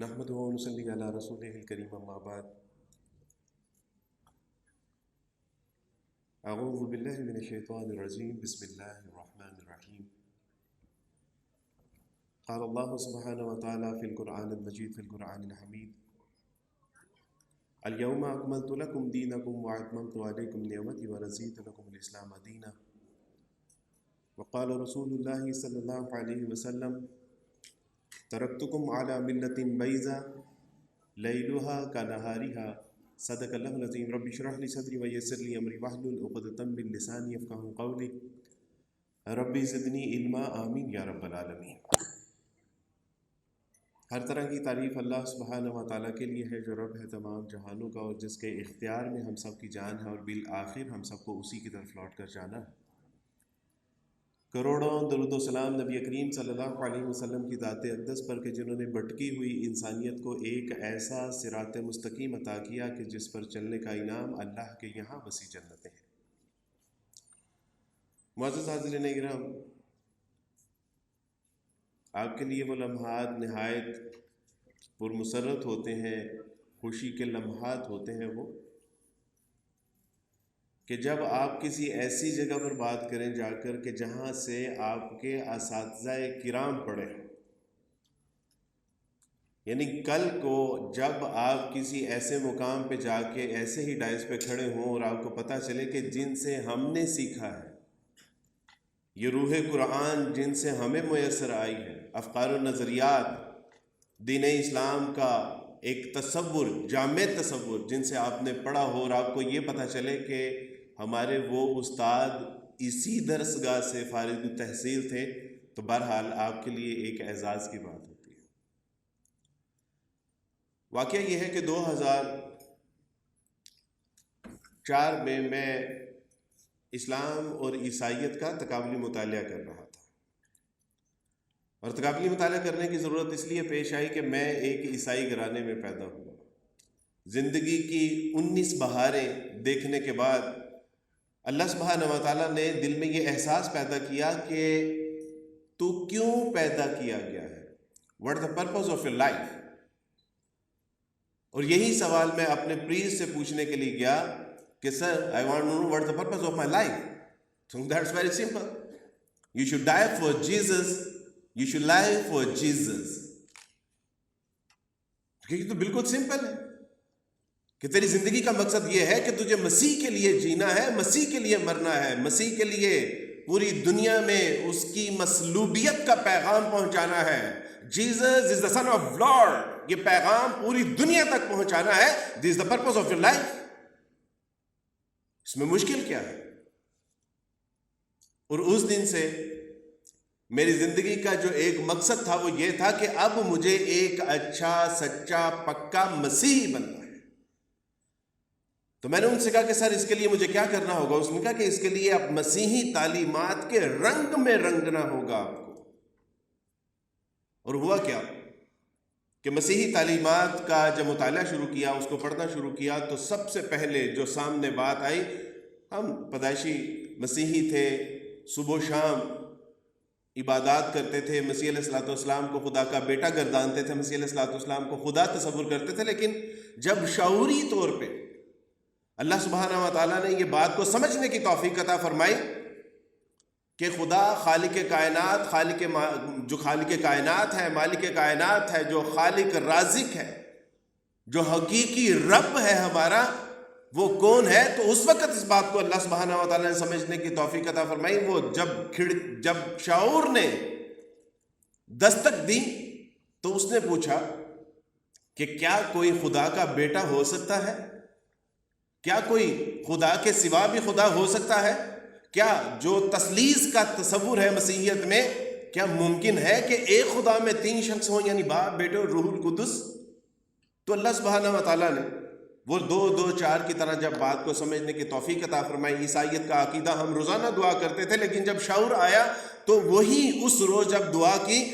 نحمده ونصلي على رسوله الكريم اما بعد اعوذ بالله من الشيطان الرجيم بسم الله الرحمن الرحيم قال الله سبحانه وتعالى في القرآن المجيد في القرآن الحميد اليوم أكملت لكم دينكم وأتممت عليكم نعمتي ورضيت لكم الإسلام دينا وقال رسول الله صلى الله عليه وسلم تركتكم على ملة بيضاء ليلها كنهارها صدق الله العظيم رب اشرح لي صدري ويسر لي أمري واحلل عقدة من لساني يفقهوا قولي ربي زدني علما آمین یا رب العالمین۔ ہر طرح کی تعریف اللہ سبحانہ و تعالیٰ کے لیے ہے جو رب ہے تمام جہانوں کا اور جس کے اختیار میں ہم سب کی جان ہے اور بالآخر ہم سب کو اسی کی طرف لوٹ کر جانا ہے۔ کروڑوں درود و سلام نبی کریم صلی اللہ علیہ وسلم کی ذات اقدس پر کہ جنہوں نے بھٹکی ہوئی انسانیت کو ایک ایسا صراط مستقیم عطا کیا کہ جس پر چلنے کا انعام اللہ کے یہاں وسیع جنتیں ہیں۔ معزز حاضرین اکرام، آپ کے لیے وہ لمحات نہایت پرمسرت ہوتے ہیں، خوشی کے لمحات ہوتے ہیں وہ کہ جب آپ کسی ایسی جگہ پر بات کریں جا کر کہ جہاں سے آپ کے اساتذہ کرام پڑھے، یعنی کل کو جب آپ کسی ایسے مقام پہ جا کے ایسے ہی ڈائس پہ کھڑے ہوں اور آپ کو پتہ چلے کہ جن سے ہم نے سیکھا ہے، یہ روح قرآن جن سے ہمیں میسر آئی ہے، افکار و نظریات دین اسلام کا ایک تصور، جامع تصور جن سے آپ نے پڑھا ہو اور آپ کو یہ پتہ چلے کہ ہمارے وہ استاد اسی درسگاہ سے فارغ التحصیل تھے، تو بہرحال آپ کے لیے ایک اعزاز کی بات ہوتی ہے۔ واقعہ یہ ہے کہ 2004 میں اسلام اور عیسائیت کا تقابلی مطالعہ کر رہا تھا، اور تقابلی مطالعہ کرنے کی ضرورت اس لیے پیش آئی کہ میں ایک عیسائی گھرانے میں پیدا ہوا۔ زندگی کی 19 بہاریں دیکھنے کے بعد اللہ سبحانہ و تعالیٰ نے دل میں یہ احساس پیدا کیا کہ تو کیوں پیدا کیا گیا ہے، what is the purpose of your life؟ اور یہی سوال میں اپنے پریسٹ سے پوچھنے کے لیے گیا کہ سر I want to know what is the purpose of my life. So that's very simple. You should die for Jesus, you should live for Jesus. یہ تو بالکل سمپل ہے کہ تیری زندگی کا مقصد یہ ہے کہ تجھے مسیح کے لیے جینا ہے، مسیح کے لیے مرنا ہے، مسیح کے لیے پوری دنیا میں اس کی مصلوبیت کا پیغام پہنچانا ہے۔ Jesus is the son of Lord، یہ پیغام پوری دنیا تک پہنچانا ہے۔ This is the purpose of your life۔ اس میں مشکل کیا ہے؟ اور اس دن سے میری زندگی کا جو ایک مقصد تھا وہ یہ تھا کہ اب مجھے ایک اچھا سچا پکا مسیحی بننا ہے۔ تو میں نے ان سے کہا کہ سر اس کے لیے مجھے کیا کرنا ہوگا؟ اس نے کہا کہ اس کے لیے اب مسیحی تعلیمات کے رنگ میں رنگنا ہوگا آپ کو۔ اور ہوا کیا کہ مسیحی تعلیمات کا جب مطالعہ شروع کیا، اس کو پڑھنا شروع کیا، تو سب سے پہلے جو سامنے بات آئی، ہم پیدائشی مسیحی تھے، صبح و شام عبادات کرتے تھے، مسیح علیہ الصلوۃ والسلام کو خدا کا بیٹا گردانتے تھے، مسیح علیہ الصلوۃ والسلام کو خدا تصور کرتے تھے، لیکن جب شعوری طور پہ اللہ سبحانہ و تعالیٰ نے یہ بات کو سمجھنے کی توفیق عطا فرمائی کہ خدا خالق کائنات، جو خالق کائنات ہے، مالک کائنات ہے، جو خالق رازق ہے، جو حقیقی رب ہے ہمارا، وہ کون ہے، تو اس وقت اس بات کو اللہ سبحانہ و تعالیٰ نے سمجھنے کی توفیق عطا فرمائی۔ وہ جب شعور نے دستک دی تو اس نے پوچھا کہ کیا کوئی خدا کا بیٹا ہو سکتا ہے؟ کیا کوئی خدا کے سوا بھی خدا ہو سکتا ہے؟ کیا جو تثلیث کا تصور ہے مسیحیت میں، کیا ممکن ہے کہ ایک خدا میں 3 شخص ہوں، یعنی باپ، بیٹے اور روح القدس؟ تو اللہ سبحانہ و تعالیٰ نے وہ 2-2-4 کی طرح جب بات کو سمجھنے کی توفیق عطا فرمائی۔ عیسائیت کا عقیدہ ہم روزانہ دعا کرتے تھے، لیکن جب شعور آیا تو وہی اس روز جب دعا کی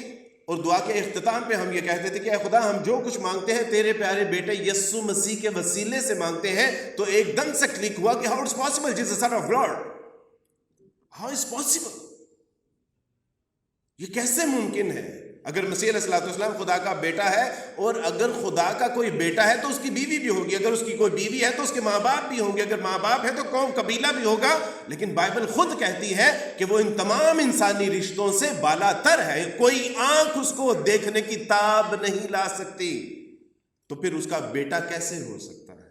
اور دعا کے اختتام پہ ہم یہ کہتے تھے کہ اے خدا، ہم جو کچھ مانگتے ہیں تیرے پیارے بیٹے یسوع مسیح کے وسیلے سے مانگتے ہیں، تو ایک دم سے کلک ہوا کہ how it's possible Jesus son of God, how is possible, یہ کیسے ممکن ہے؟ اگر مسیح علیہ الصلوۃ والسلام خدا کا بیٹا ہے، اور اگر خدا کا کوئی بیٹا ہے تو اس کی بیوی بھی ہوگی، اگر اس کی کوئی بیوی ہے تو اس کے ماں باپ بھی ہوں گے، اگر ماں باپ ہے تو قوم قبیلہ بھی ہوگا. لیکن بائبل خود کہتی ہے کہ وہ ان تمام انسانی رشتوں سے بالا تر ہے، کوئی آنکھ اس کو دیکھنے کی تاب نہیں لا سکتی. تو پھر اس کا بیٹا کیسے ہو سکتا ہے؟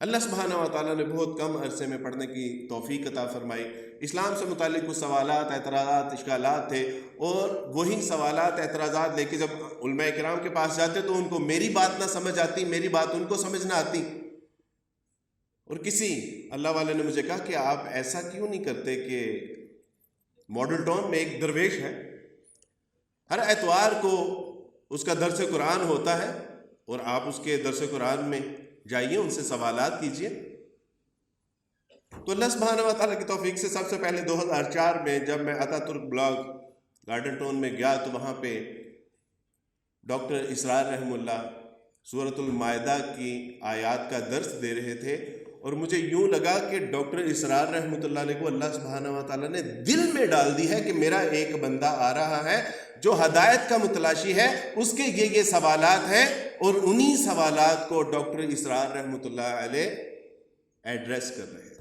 اللہ سبحانہ و تعالیٰ نے بہت کم عرصے میں پڑھنے کی توفیق عطا فرمائی. اسلام سے متعلق کچھ سوالات، اعتراضات، اشکالات تھے، اور وہی سوالات، اعتراضات لے کے جب علماء کرام کے پاس جاتے تو ان کو میری بات نہ سمجھ آتی، میری بات ان کو سمجھ نہ آتی. اور کسی اللہ والے نے مجھے کہا کہ آپ ایسا کیوں نہیں کرتے کہ ماڈل ٹاؤن میں ایک درویش ہے، ہر اتوار کو اس کا درس قرآن ہوتا ہے، اور آپ اس کے درس قرآن میں جائیے، ان سے سوالات کیجئے. تو اللہ سبحانہ و تعالیٰ کی توفیق سے سب سے پہلے 2004 میں جب میں عطا ترک بلاک گارڈن ٹاؤن میں گیا تو وہاں پہ ڈاکٹر اسرار رحم اللہ سورۃ المائدہ کی آیات کا درس دے رہے تھے، اور مجھے یوں لگا کہ ڈاکٹر اسرار رحمۃ اللہ علیہ کو اللہ سبحانہ و تعالیٰ نے دل میں ڈال دی ہے کہ میرا ایک بندہ آ رہا ہے جو ہدایت کا متلاشی ہے، اس کے یہ سوالات ہیں، اور انہی سوالات کو ڈاکٹر اسرار رحمۃ اللہ علیہ ایڈریس کر رہے تھے.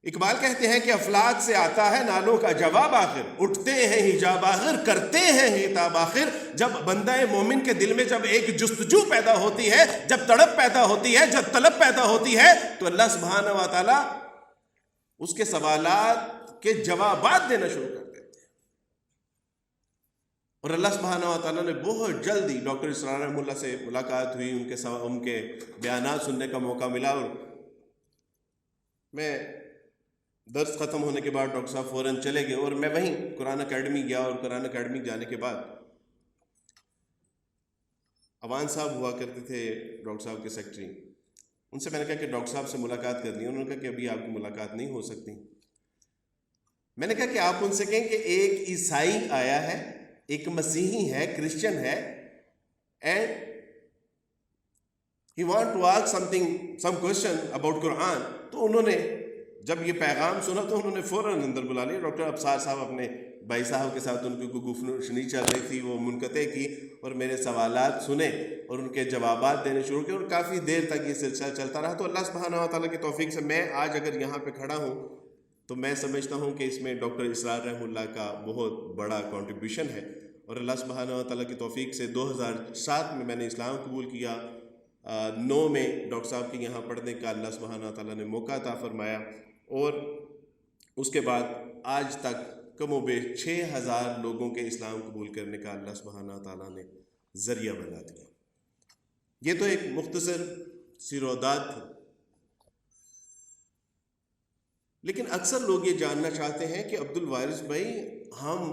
اقبال کہتے ہیں کہ افلاک سے آتا ہے نالوں کا جواب آخر، اٹھتے ہیں حجاب آخر، کرتے ہیں ہتاب آخر. جب بندہ مومن کے دل میں جب ایک جستجو پیدا ہوتی ہے، جب تڑپ پیدا ہوتی ہے، جب طلب پیدا ہوتی ہے، تو اللہ سبحانہ و تعالیٰ اس کے سوالات کے جوابات دینا شروع کر دیتے ہیں. اور اللہ سبحانہ و تعالیٰ نے بہت جلدی ڈاکٹر اسرار رحمہ اللہ سے ملاقات ہوئی، ان کے بیانات سننے کا موقع ملا. اور میں درس ختم ہونے کے بعد ڈاکٹر صاحب فوراً چلے گئے، اور میں وہیں قرآن اکیڈمی گیا، اور قرآن اکیڈمی جانے کے بعد اوان صاحب ہوا کرتے تھے ڈاکٹر صاحب کے سیکرٹری، ان سے میں نے کہا کہ ڈاکٹر صاحب سے ملاقات کرنی ہے. انہوں نے کہا کہ ابھی آپ کی ملاقات نہیں ہو سکتی. میں نے کہا کہ آپ ان سے کہیں کہ ایک عیسائی آیا ہے، ایک مسیحی ہے، کرسچن ہے، and he want to ask some question about Quran. تو انہوں نے جب یہ پیغام سنا تو انہوں نے فوراً اندر بلا لیا. ڈاکٹر ابصار صاحب اپنے بھائی صاحب کے ساتھ، ان کی کوئی گفتگو چل رہی تھی، وہ منقطع کی، اور میرے سوالات سنے اور ان کے جوابات دینے شروع کیے، اور کافی دیر تک یہ سلسلہ چلتا رہا. تو اللہ سبحانہ و تعالیٰ کی توفیق سے میں آج اگر یہاں پہ کھڑا ہوں تو میں سمجھتا ہوں کہ اس میں ڈاکٹر اسرار رحم اللہ کا بہت بڑا کنٹریبیوشن ہے. اور اللہ سبحانہ و تعالیٰ کی توفیق سے 2007 میں نے اسلام قبول کیا. 9 میں ڈاکٹر صاحب کے یہاں پڑھنے کا اللہ سبحانہ و تعالیٰ نے موقع عطا فرمایا، اور اس کے بعد آج تک کم و بیش 6000 لوگوں کے اسلام قبول کرنے کا اللہ سبحانہ و تعالیٰ نے ذریعہ بنا دیا. یہ تو ایک مختصر سی روایت تھی، لیکن اکثر لوگ یہ جاننا چاہتے ہیں کہ عبد الوارث بھائی، ہم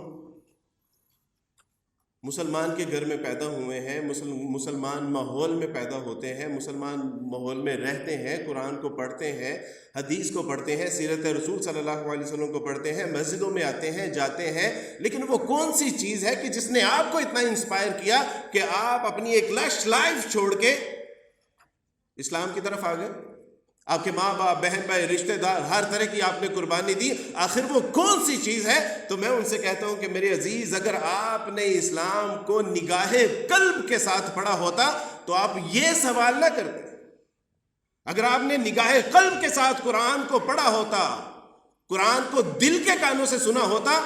مسلمان کے گھر میں پیدا ہوئے ہیں، مسلمان ماحول میں پیدا ہوتے ہیں، مسلمان ماحول میں رہتے ہیں، قرآن کو پڑھتے ہیں، حدیث کو پڑھتے ہیں، سیرت رسول صلی اللہ علیہ وسلم کو پڑھتے ہیں، مسجدوں میں آتے ہیں، جاتے ہیں، لیکن وہ کون سی چیز ہے کہ جس نے آپ کو اتنا انسپائر کیا کہ آپ اپنی ایک لش لائف چھوڑ کے اسلام کی طرف آ گئے؟ آپ کے ماں باپ، بہن بھائی، رشتہ دار، ہر طرح کی آپ نے قربانی دی، آخر وہ کون سی چیز ہے؟ تو میں ان سے کہتا ہوں کہ میرے عزیز، اگر آپ نے اسلام کو نگاہ قلب کے ساتھ پڑھا ہوتا تو آپ یہ سوال نہ کرتے. اگر آپ نے نگاہ قلب کے ساتھ قرآن کو پڑھا ہوتا، قرآن کو دل کے کانوں سے سنا ہوتا،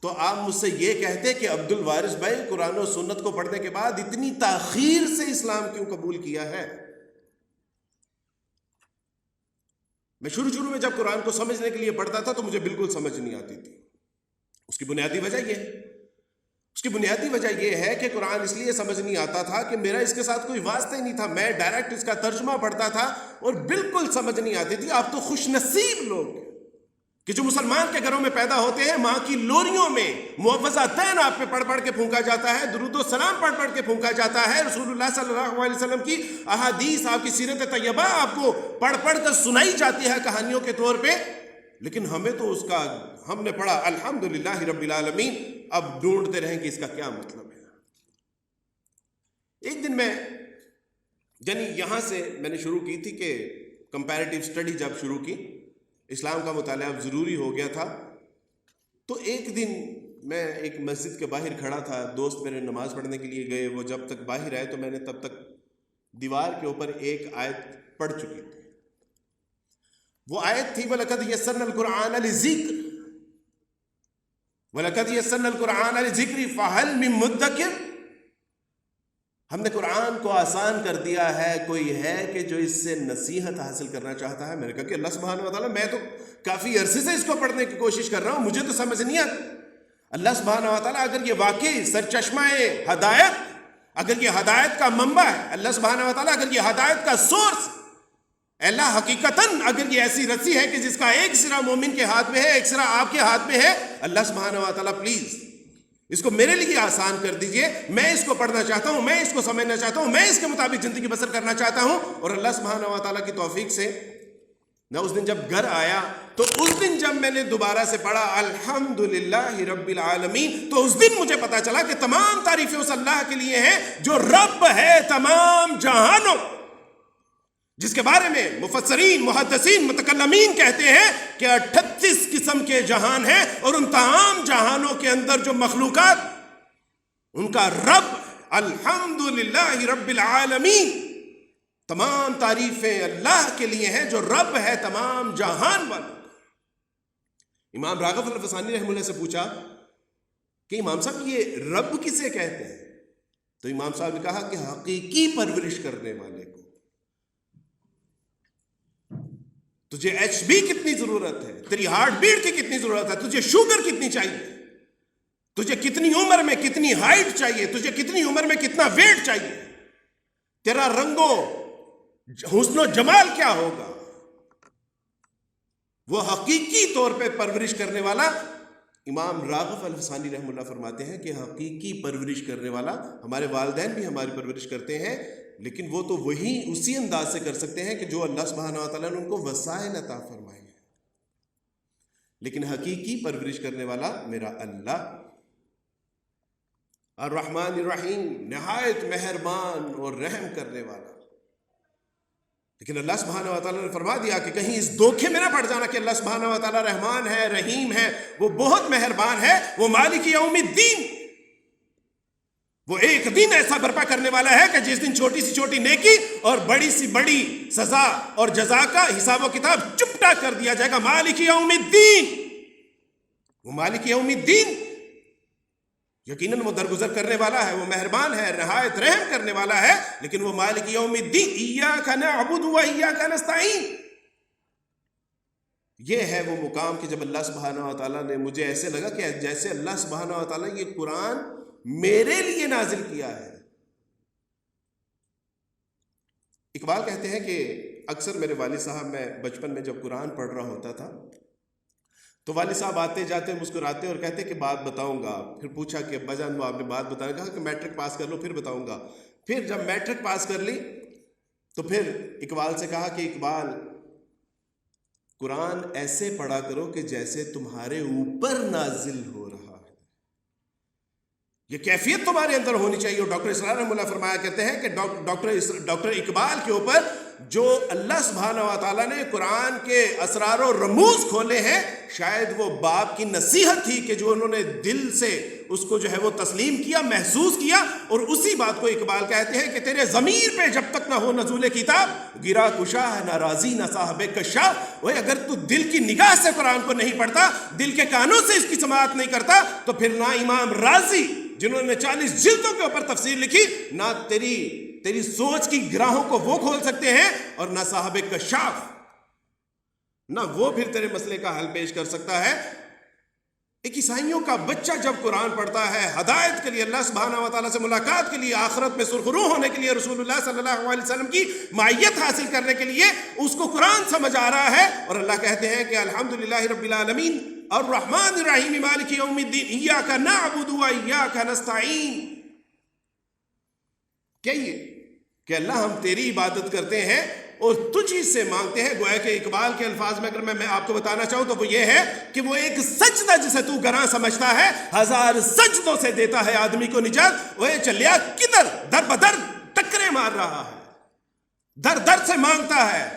تو آپ مجھ سے یہ کہتے کہ عبد الوارث بھائی، قرآن و سنت کو پڑھنے کے بعد اتنی تاخیر سے اسلام کیوں قبول کیا ہے؟ میں شروع میں جب قرآن کو سمجھنے کے لیے پڑھتا تھا تو مجھے بالکل سمجھ نہیں آتی تھی. اس کی بنیادی وجہ یہ ہے کہ قرآن اس لیے سمجھ نہیں آتا تھا کہ میرا اس کے ساتھ کوئی واسطہ ہی نہیں تھا. میں ڈائریکٹ اس کا ترجمہ پڑھتا تھا اور بالکل سمجھ نہیں آتی تھی. آپ تو خوش نصیب لوگ کہ جو مسلمان کے گھروں میں پیدا ہوتے ہیں، ماں کی لوریوں میں معوذتین آپ پہ پڑھ کے پھونکا جاتا ہے، درود و سلام پڑھ کے پھونکا جاتا ہے، رسول اللہ صلی اللہ علیہ وسلم کی احادیث، آپ کی سیرت طیبہ آپ کو پڑھ کر سنائی جاتی ہے کہانیوں کے طور پہ. لیکن ہمیں تو اس کا، ہم نے پڑھا الحمدللہ رب العالمین، اب ڈھونڈتے رہیں کہ اس کا کیا مطلب ہے. ایک دن میں یعنی یہاں سے میں نے شروع کی تھی کہ کمپیریٹیو سٹڈی جب شروع کی، اسلام کا مطالعہ اب ضروری ہو گیا تھا. تو ایک دن میں ایک مسجد کے باہر کھڑا تھا، دوست میرے نماز پڑھنے کے لیے گئے، وہ جب تک باہر آئے تو میں نے تب تک دیوار کے اوپر ایک آیت پڑھ چکی تھی. وہ آیت تھی وَلَقَدْ يَسَّرْنَا الْقُرْآنَ لِلذِّكْرِ وَلَقَدْ يَسَّرْنَا الْقُرْآنَ لِلذِّكْرِ فَهَلْ مِن مُدَّكِرٍ. ہم نے قرآن کو آسان کر دیا ہے، کوئی ہے کہ جو اس سے نصیحت حاصل کرنا چاہتا ہے؟ میں نے کہا کہ اللہ سبحانہ وتعالیٰ میں تو کافی عرصے سے اس کو پڑھنے کی کوشش کر رہا ہوں، مجھے تو سمجھ نہیں آتا. اللہ سبحانہ وتعالیٰ اگر یہ واقعی سرچشمہ ہدایت، اگر یہ ہدایت کا منبع ہے، اللہ سبحانہ وتعالیٰ اگر یہ ہدایت کا سورس، اللہ حقیقتاً اگر یہ ایسی رسی ہے کہ جس کا ایک سرا مومن کے ہاتھ میں ہے، ایک سرا آپ کے ہاتھ میں ہے، اللہ سبحانہ وتعالیٰ پلیز اس کو میرے لیے آسان کر دیجئے. میں اس کو پڑھنا چاہتا ہوں، میں اس کو سمجھنا چاہتا ہوں، میں اس کے مطابق زندگی بسر کرنا چاہتا ہوں. اور اللہ سبحانہ وتعالیٰ کی توفیق سے میں اس دن جب گھر آیا تو اس دن جب میں نے دوبارہ سے پڑھا الحمدللہ رب العالمین، تو اس دن مجھے پتا چلا کہ تمام تعریفیں اس اللہ کے لیے ہیں جو رب ہے تمام جہانوں، جس کے بارے میں مفسرین، محدثین، متکلمین کہتے ہیں کہ 38 قسم کے جہان ہیں، اور ان تمام جہانوں کے اندر جو مخلوقات ان کا رب الحمدللہ رب العالمین، تمام تعریفیں اللہ کے لیے ہیں جو رب ہے تمام جہان والوں. امام راغب الفسانی رحمہ اللہ سے پوچھا کہ امام صاحب یہ رب کسے کہتے ہیں؟ تو امام صاحب نے کہا کہ حقیقی پرورش کرنے والے کو. تجھے ایچ بی کتنی ضرورت ہے، تیری ہارٹ بیٹ کی کتنی ضرورت ہے، تجھے شوگر کتنی چاہیے، تجھے کتنی عمر میں کتنی ہائٹ چاہیے، تجھے کتنی عمر میں کتنا ویٹ چاہیے، تیرا رنگ و حسن و جمال کیا ہوگا، وہ حقیقی طور پہ پرورش کرنے والا. امام راغب الفسانی رحمہ اللہ فرماتے ہیں کہ حقیقی پرورش کرنے والا، ہمارے والدین بھی ہماری پرورش کرتے ہیں، لیکن وہ تو وہی اسی انداز سے کر سکتے ہیں کہ جو اللہ سبحانہ وتعالیٰ نے ان کو وسائل عطا فرمائے ہیں. لیکن حقیقی پرورش کرنے والا میرا اللہ الرحمن الرحیم، نہایت مہربان اور رحم کرنے والا. لیکن اللہ سبحانہ وتعالیٰ نے فرما دیا کہ کہیں اس دھوکے میں نہ پڑ جانا کہ اللہ سبحانہ وتعالیٰ رحمان ہے، رحیم ہے، وہ بہت مہربان ہے، وہ مالک یوم الدین، وہ ایک دن ایسا برپا کرنے والا ہے کہ جس دن چھوٹی سی چھوٹی نیکی اور بڑی سی بڑی سزا اور جزا کا حساب و کتاب چپٹا کر دیا جائے گا. مالک یوم الدین، وہ مالک یوم الدین یقیناً وہ درگزر کرنے والا ہے، وہ مہربان ہے، نہایت رحم کرنے والا ہے، لیکن وہ مالک یوم الدین. ایاک نعبد و ایاک نستعین، یہ ہے وہ مقام کہ جب اللہ سبحانہ وتعالیٰ نے، مجھے ایسے لگا کہ جیسے اللہ سبحانہ وتعالیٰ یہ قرآن میرے لیے نازل کیا ہے. اقبال کہتے ہیں کہ اکثر میرے والد صاحب، میں بچپن میں جب قرآن پڑھ رہا ہوتا تھا تو والد صاحب آتے جاتے مسکراتے اور کہتے کہ بات بتاؤں گا. پھر پوچھا کہ ابا جان وہ آپ نے بات بتانا، کہا کہ میٹرک پاس کر لو پھر بتاؤں گا. پھر جب میٹرک پاس کر لی تو پھر اقبال سے کہا کہ اقبال قرآن ایسے پڑھا کرو کہ جیسے تمہارے اوپر نازل ہو رہا ہے، یہ کیفیت تمہارے اندر ہونی چاہیے. اور ڈاکٹر اسرار رحمہ اللہ فرمایا کرتے ہیں کہ ڈاکٹر اقبال کے اوپر جو اللہ سبحانہ وتعالیٰ نے قرآن کے اسرار و رموز کھولے ہیں، شاید وہ باپ کی نصیحت تھی کہ جو انہوں نے دل سے اس کو جو ہے وہ تسلیم کیا، محسوس کیا. اور اسی بات کو اقبال کہتے ہیں کہ تیرے ضمیر پہ جب تک نہ ہو نزول کتاب، گرا کشا ہے نہ راضی نہ صاحب کشاف. وہ اگر تو دل کی نگاہ سے قرآن کو نہیں پڑھتا، دل کے کانوں سے اس کی سماعت نہیں کرتا، تو پھر نہ امام رازی جنہوں نے 40 جلدوں کے اوپر تفسیر لکھی، نہ تیری سوچ کی گراہوں کو وہ کھول سکتے ہیں، اور نہ صاحب کشاف، نہ وہ پھر تیرے مسئلے کا حل پیش کر سکتا ہے. ایک عیسائیوں کا بچہ جب قرآن پڑھتا ہے ہدایت کے لیے، اللہ سبحانہ وتعالیٰ سے ملاقات کے لیے، آخرت میں سرخرو ہونے کے لیے، رسول اللہ صلی اللہ علیہ وسلم کی معیت حاصل کرنے کے لیے، اس کو قرآن سمجھ آ رہا ہے. اور اللہ کہتے ہیں کہ الحمدللہ رب العالمین الرحمن الرحیم مالک یوم الدین ایاک نعبد و ایاک نستعین. کہ اللہ ہم تیری عبادت کرتے ہیں اور تجھ ہی سے مانگتے ہیں. گویا کہ اقبال کے الفاظ میں اگر میں آپ کو بتانا چاہوں تو وہ یہ ہے کہ وہ ایک سجدہ جسے تو گراں سمجھتا ہے، 1000 سجدوں سے دیتا ہے آدمی کو نجات. وہ چلیا کدھر در بدر ٹکرے مار رہا ہے، در در سے مانگتا ہے.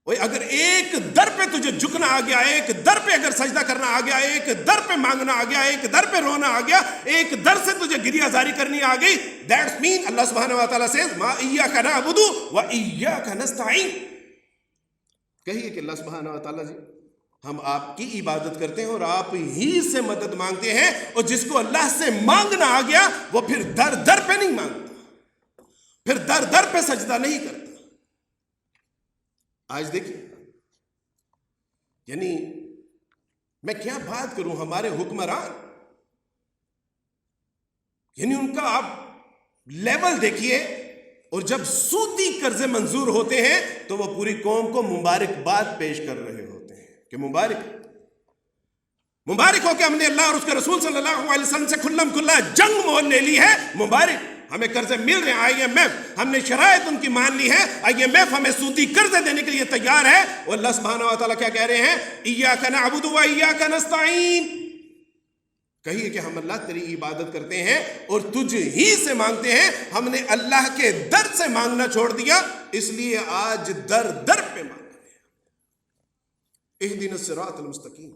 اگر ایک در پہ تجھے جھکنا آ گیا، ایک در پہ اگر سجدہ کرنا آ گیا، ایک در پہ مانگنا آ گیا، ایک در پہ رونا آ گیا، ایک در سے تجھے گریہ زاری کرنی آ گئی، دیٹس مین اللہ سبحانہ و تعالیٰ سے ما ایاک نعبد و ایاک نستعین، کہیے کہ اللہ سبحانہ و تعالیٰ جی ہم آپ کی عبادت کرتے ہیں اور آپ ہی سے مدد مانگتے ہیں، اور جس کو اللہ سے مانگنا آ گیا وہ پھر در در پہ نہیں مانگتا، پھر در در پہ سجدہ نہیں کرتا۔ آج دیکھیں، یعنی میں کیا بات کروں، ہمارے حکمران، یعنی ان کا آپ لیول دیکھیے، اور جب سودی قرضے منظور ہوتے ہیں تو وہ پوری قوم کو مبارکباد پیش کر رہے ہوتے ہیں کہ مبارک ہو کہ ہم نے اللہ اور اس کے رسول صلی اللہ علیہ وسلم سے کھلم کھلا جنگ مول لے لی ہے، مبارک، ہمیں قرضے مل رہے ہیں، آئی ایم ایف ہم نے شرائط ان کی مان لی ہے، آئی ایم ایف ہمیں سودی قرضے دینے کے لیے تیار ہے، اور اللہ سبحانہ و تعالیٰ کیا کہہ رہے ہیں، ایاک نعبد و ایاک نستعین، کہیے کہ ہم اللہ تیری عبادت کرتے ہیں اور تجھ ہی سے مانگتے ہیں، ہم نے اللہ کے در سے مانگنا چھوڑ دیا، اس لیے آج در در پہ مانگ رہے ہیں۔ اہدنا الصراط المستقیم۔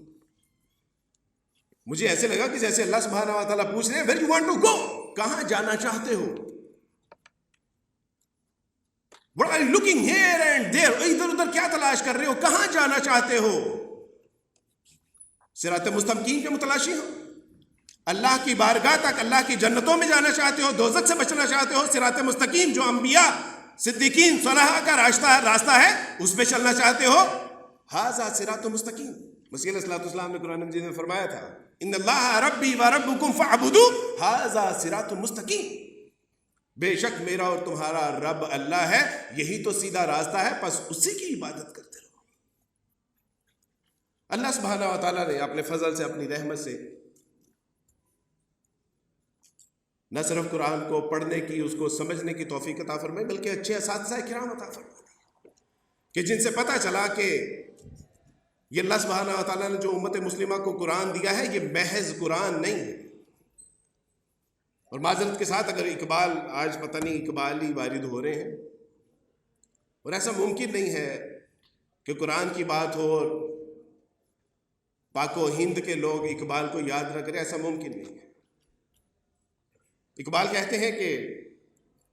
مجھے ایسے لگا کہ جیسے اللہ سبحانہ و تعالیٰ پوچھ رہے ہیں where you want to go، کہاں جانا چاہتے ہو، what are you looking here and there، ادھر ادھر کیا تلاش کر رہے ہو، کہاں جانا چاہتے ہو، صراط مستقیم کے متلاشی ہو، اللہ کی بارگاہ تک، اللہ کی جنتوں میں جانا چاہتے ہو، دوزخ سے بچنا چاہتے ہو، صراط مستقیم جو انبیاء صدیقین صلحاء کا راستہ ہے اس پہ چلنا چاہتے ہو، ھذا صراط مستقیم۔ مسیح علیہ السلام نے قرآن مجید میں فرمایا تھا ان اللہ ربی و ربکم فاعبدوہ ھذا صراط مستقیم، بے شک میرا اور تمہارا رب اللہ ہے، یہی تو سیدھا راستہ ہے، پس اسی کی عبادت کرتے رہو۔ اللہ سبحانہ و تعالیٰ نے اپنے فضل سے، اپنی رحمت سے نہ صرف قرآن کو پڑھنے کی، اس کو سمجھنے کی توفیق عطا فرمائی، بلکہ اچھے اساتذہ کرام عطا فرمائی کہ جن سے پتہ چلا کہ یہ اللہ سبحانہ و تعالیٰ نے جو امت مسلمہ کو قرآن دیا ہے یہ محض قرآن نہیں ہے۔ اور معذرت کے ساتھ اگر اقبال، آج پتہ نہیں اقبال ہی وارد ہو رہے ہیں، اور ایسا ممکن نہیں ہے کہ قرآن کی بات ہو اور پاک و ہند کے لوگ اقبال کو یاد نہ کریں، ایسا ممکن نہیں ہے۔ اقبال کہتے ہیں کہ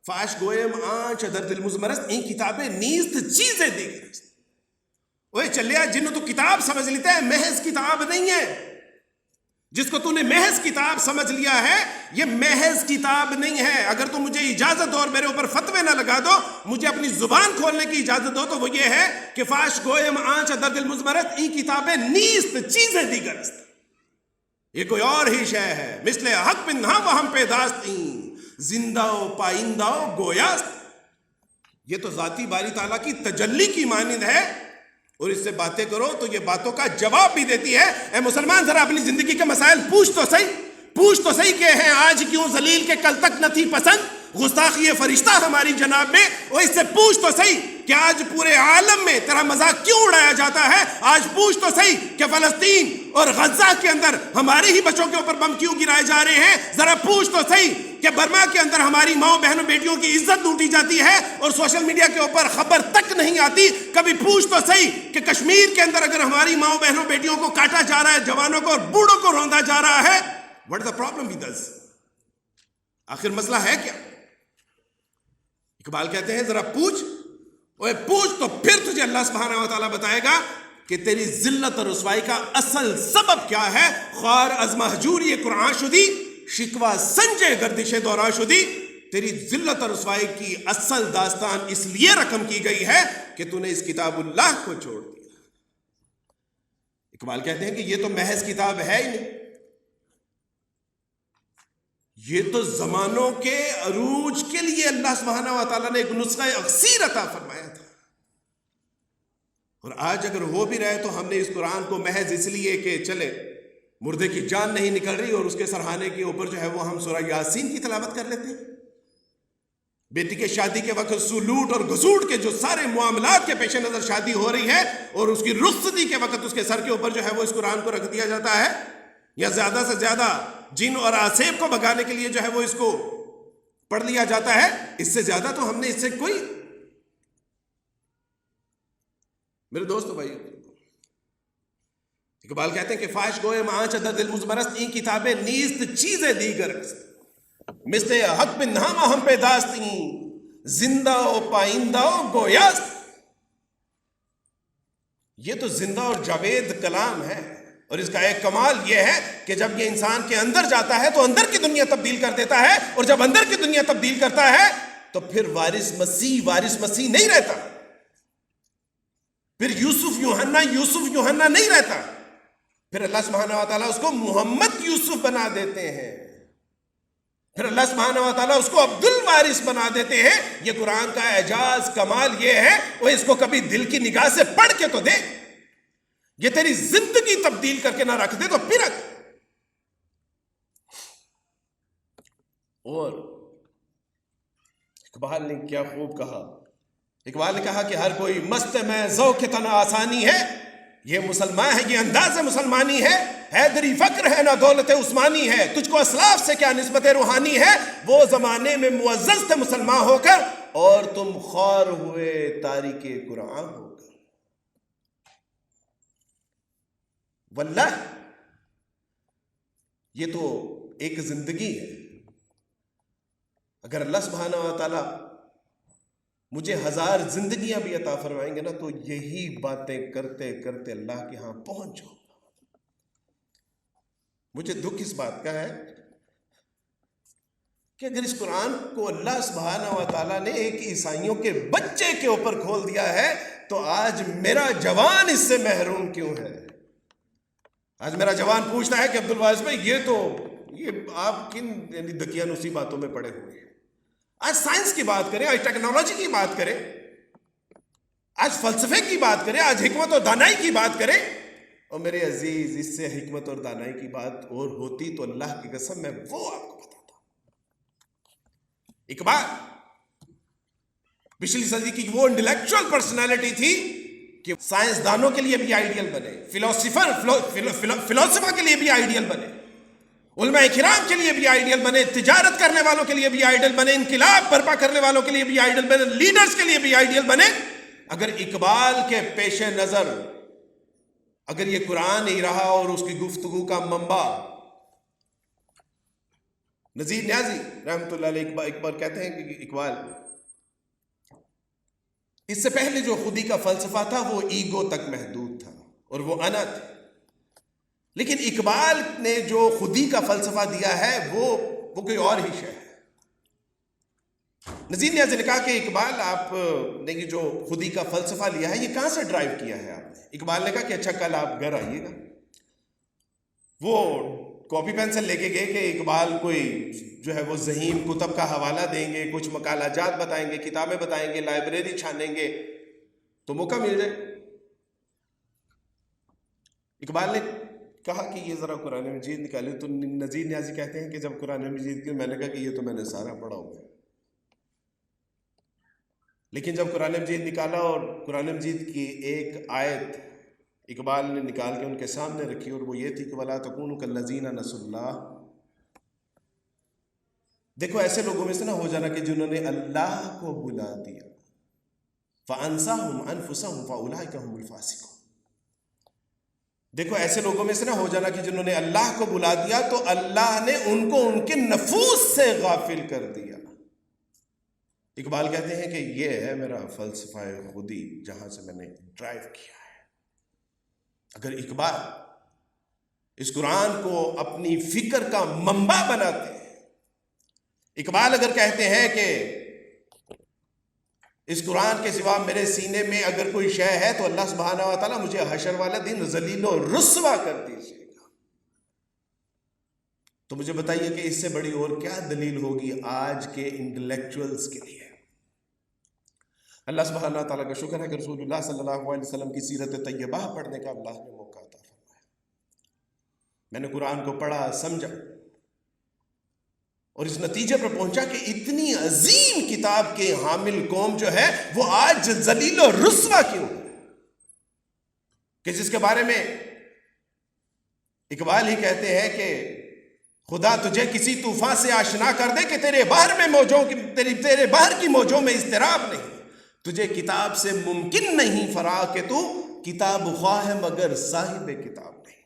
فاش گویم آنچ در دل مزمرست این کتابیں نیست چیزیں دیگر است۔ اوے چلیا جنہوں تو کتاب سمجھ لیتا ہے، محض کتاب نہیں ہے، جس کو تو نے محض کتاب سمجھ لیا ہے یہ محض کتاب نہیں ہے۔ اگر تو مجھے اجازت دو اور میرے اوپر فتوے نہ لگا دو، مجھے اپنی زبان کھولنے کی اجازت دو، تو وہ یہ ہے کہ فاش گویم آنچ در دل مزمرست این کتابیں نیست چیزیں دیگر است، یہ کوئی اور ہی شے ہے، مثل حق پنہا و ہم پیداست این زندہ و پائندہ و گویاست۔ یہ تو ذاتی باری تعالیٰ کی تجلی کی مانند ہے، اور اس سے باتیں کرو تو یہ باتوں کا جواب بھی دیتی ہے۔ اے مسلمان ذرا اپنی زندگی کے مسائل پوچھ تو صحیح کہ ہیں آج کیوں ذلیل کے کل تک نہ تھی پسند، گستاخی فرشتہ ہماری جناب میں، اور اس سے پوچھ تو صحیح کہ آج پورے عالم میں تیرا مذاق کیوں اڑایا جاتا ہے، آج پوچھ تو صحیح کہ فلسطین اور غزہ کے اندر ہمارے ہی بچوں کے اوپر بم کیوں گرائے جا رہے ہیں، ذرا پوچھ تو صحیح کہ برما کے اندر ہماری ماؤں بہنوں بیٹیوں کی عزت لوٹی جاتی ہے اور سوشل میڈیا کے اوپر خبر تک نہیں آتی، کبھی پوچھ تو صحیح کہ کشمیر کے اندر اگر ہماری ماؤں بہنوں بیٹیوں کو کاٹا جا رہا ہے، جوانوں کو اور بوڑھوں کو روندا جا رہا ہے، what is the problem with us؟ آخر مسئلہ ہے کیا؟ اقبال کہتے ہیں ذرا پوچھ تو پھر تجھے اللہ سبحانہ و تعالیٰ بتائے گا کہ تیری ذلت اور رسوائی کا اصل سبب کیا ہے۔ خوار از مہجوری قرآن شدی، شکوہ سنجے گردش دوران شدی، تیری ذلت اور رسوائی کی اصل داستان اس لیے رقم کی گئی ہے کہ تو نے اس کتاب اللہ کو چھوڑ دیا۔ اقبال کہتے ہیں کہ یہ تو محض کتاب ہے ہی نہیں، یہ تو زمانوں کے عروج کے لیے اللہ سبحانہ و تعالیٰ نے ایک نسخہ اکسیر عطا فرمایا تھا، اور آج اگر ہو بھی رہے تو ہم نے اس قرآن کو محض اس لیے کہ چلے مردے کی جان نہیں نکل رہی اور اس کے سرحانے کے اوپر جو ہے وہ ہم سورہ یاسین کی تلاوت کر لیتے ہیں۔ بیٹی کے شادی کے وقت سلوٹ اور گھسوٹ کے جو سارے معاملات کے پیش نظر شادی ہو رہی ہے، اور اس کی رخصتی کے وقت اس کے سر کے اوپر جو ہے وہ اس قرآن کو رکھ دیا جاتا ہے، یا زیادہ سے زیادہ جن اور آسیب کو بھگانے کے لیے جو ہے وہ اس کو پڑھ لیا جاتا ہے۔ اس سے زیادہ تو ہم نے اس سے کوئی میرے دوستو بھائی، اقبال کہتے ہیں کہ فاش گوئے مانچ در دل مزبرست این کتابیں نیست چیزیں دیگر مثل حق بن نامہ ہم پہ داستی زندہ و پائندہ و گویاست. یہ تو زندہ اور جاوید کلام ہے، اور اس کا ایک کمال یہ ہے کہ جب یہ انسان کے اندر جاتا ہے تو اندر کی دنیا تبدیل کر دیتا ہے، اور جب اندر کی دنیا تبدیل کرتا ہے تو پھر وارث مسیح نہیں رہتا، پھر یوسف یوحنا نہیں رہتا، پھر اللہ سبحانہ و تعالیٰ اس کو محمد یوسف بنا دیتے ہیں، پھر اللہ سبحانہ و تعالیٰ اس کو عبد الوارث بنا دیتے ہیں. یہ قرآن کا اعجاز کمال یہ ہے، وہ اس کو کبھی دل کی نگاہ سے پڑھ کے تو دے، یہ تیری زندگی تبدیل کر کے نہ رکھ دے تو پھر رکھ. اور اقبال نے کیا خوب کہا، اقبال نے کہا کہ ہر کوئی مست میں ذوق تن آسانی ہے، یہ مسلمان ہے، یہ انداز مسلمانی ہے، حیدری فقر ہے نہ دولت عثمانی ہے، تجھ کو اسلاف سے کیا نسبت روحانی ہے، وہ زمانے میں معزز تھے مسلمان ہو کر اور تم خوار ہوئے تاریک قرآن ہو کر. واللہ یہ تو ایک زندگی ہے. اگر اللہ سبحانہ و تعالیٰ مجھے 1000 زندگیاں بھی عطا فرمائیں گے نا تو یہی باتیں کرتے کرتے اللہ کے ہاں پہنچ جاؤں. مجھے دکھ اس بات کا ہے کہ اگر اس قرآن کو اللہ سبحانہ و تعالیٰ نے ایک عیسائیوں کے بچے کے اوپر کھول دیا ہے تو آج میرا جوان اس سے محروم کیوں ہے؟ آج میرا جوان پوچھتا ہے کہ عبد الوارث بھائی یہ آپ کن دقیانوسی باتوں میں پڑے ہوئے ہیں؟ آج سائنس کی بات کریں، آج ٹیکنالوجی کی بات کریں، آج فلسفے کی بات کریں، آج حکمت اور دانائی کی بات کریں. اور میرے عزیز، اس سے حکمت اور دانائی کی بات اور ہوتی تو اللہ کی قسم میں وہ آپ کو بتاتا. اقبال پچھلی صدی کی وہ انٹلیکچوئل پرسنالٹی تھی کہ سائنسدانوں کے لیے بھی آئیڈیل بنے، فلسفہ کے لیے بھی آئیڈیل بنے، علماء کرام کے لیے بھی آئیڈیل بنے، تجارت کرنے والوں کے لیے بھی آئیڈیل بنے، انقلاب برپا کرنے والوں کے لیے بھی آئیڈیل بنے، لیڈرز کے لیے بھی آئیڈیل بنے. اگر اقبال کے پیش نظر اگر یہ قرآن ہی رہا اور اس کی گفتگو کا منبع نذیر نیازی رحمۃ اللہ علیہ اقبال کہتے ہیں کہ اقبال اس سے پہلے جو خودی کا فلسفہ تھا وہ ایگو تک محدود تھا اور وہ انا تھی، لیکن اقبال نے جو خودی کا فلسفہ دیا ہے وہ کوئی اور ہی شے ہے. نذیر نیازی نے کہا کہ اقبال آپ نے جو خودی کا فلسفہ لیا ہے یہ کہاں سے ڈرائیو کیا ہے آپ نے؟ اقبال نے کہا کہ اچھا کل آپ گھر آئیے گا. وہ کاپی پینسل لے کے گئے کہ اقبال کوئی جو ہے وہ ذہین کتب کا حوالہ دیں گے، کچھ مقالہ جات بتائیں گے، کتابیں بتائیں گے، لائبریری چھانیں گے تو موقع مل جائے. اقبال نے کہا کہ یہ ذرا قرآن مجید نکالے تو نذیر نیازی کہتے ہیں کہ جب قرآن مجید کی میں نے کہا کہ یہ تو میں نے سارا پڑھا ہوا ہے، لیکن جب قرآن مجید نکالا اور قرآن مجید کی ایک آیت اقبال نے نکال کے ان کے سامنے رکھی اور وہ یہ تھی کہ وَلَا تَكُونُوا كَالَّذِينَ نَسُوا اللَّهَ. دیکھو ایسے لوگوں میں سے نہ ہو جانا کہ جنہوں نے اللہ کو بلا دیا، فَأَنْسَاهُمْ أَنفُسَهُمْ فَأُولَٰئِكَ هُمُ الْفَاسِقُونَ. دیکھو ایسے لوگوں میں سے نہ ہو جانا کہ جنہوں نے اللہ کو بلا دیا تو اللہ نے ان کو ان کے نفوس سے غافل کر دیا. اقبال کہتے ہیں کہ یہ ہے میرا فلسفہ خودی جہاں سے میں نے ڈرائیو کیا ہے. اگر اقبال اس قرآن کو اپنی فکر کا منبع بناتے ہیں، اقبال اگر کہتے ہیں کہ اس قرآن کے سوا میرے سینے میں اگر کوئی شے ہے تو اللہ سبحانہ و تعالیٰ مجھے حشر والے دن ذلیل و رسوا کر دیجیے گا، تو مجھے بتائیے کہ اس سے بڑی اور کیا دلیل ہوگی آج کے انٹلیکچوئلز کے لیے. اللہ سبحانہ و تعالیٰ کا شکر ہے کہ رسول اللہ صلی اللہ علیہ وسلم کی سیرت طیبہ پڑھنے کا اللہ نے موقع عطا فرمایا. میں نے قرآن کو پڑھا، سمجھا اور اس نتیجے پر پہنچا کہ اتنی عظیم کتاب کے حامل قوم جو ہے وہ آج ذلیل و رسوا کیوں ہے، کہ جس کے بارے میں اقبال ہی کہتے ہیں کہ خدا تجھے کسی طوفان سے آشنا کر دے کہ تیرے بحر کی موجوں میں اضطراب نہیں، تجھے کتاب سے ممکن نہیں فرار کہ تو کتاب خواہ ہے مگر صاحب کتاب نہیں.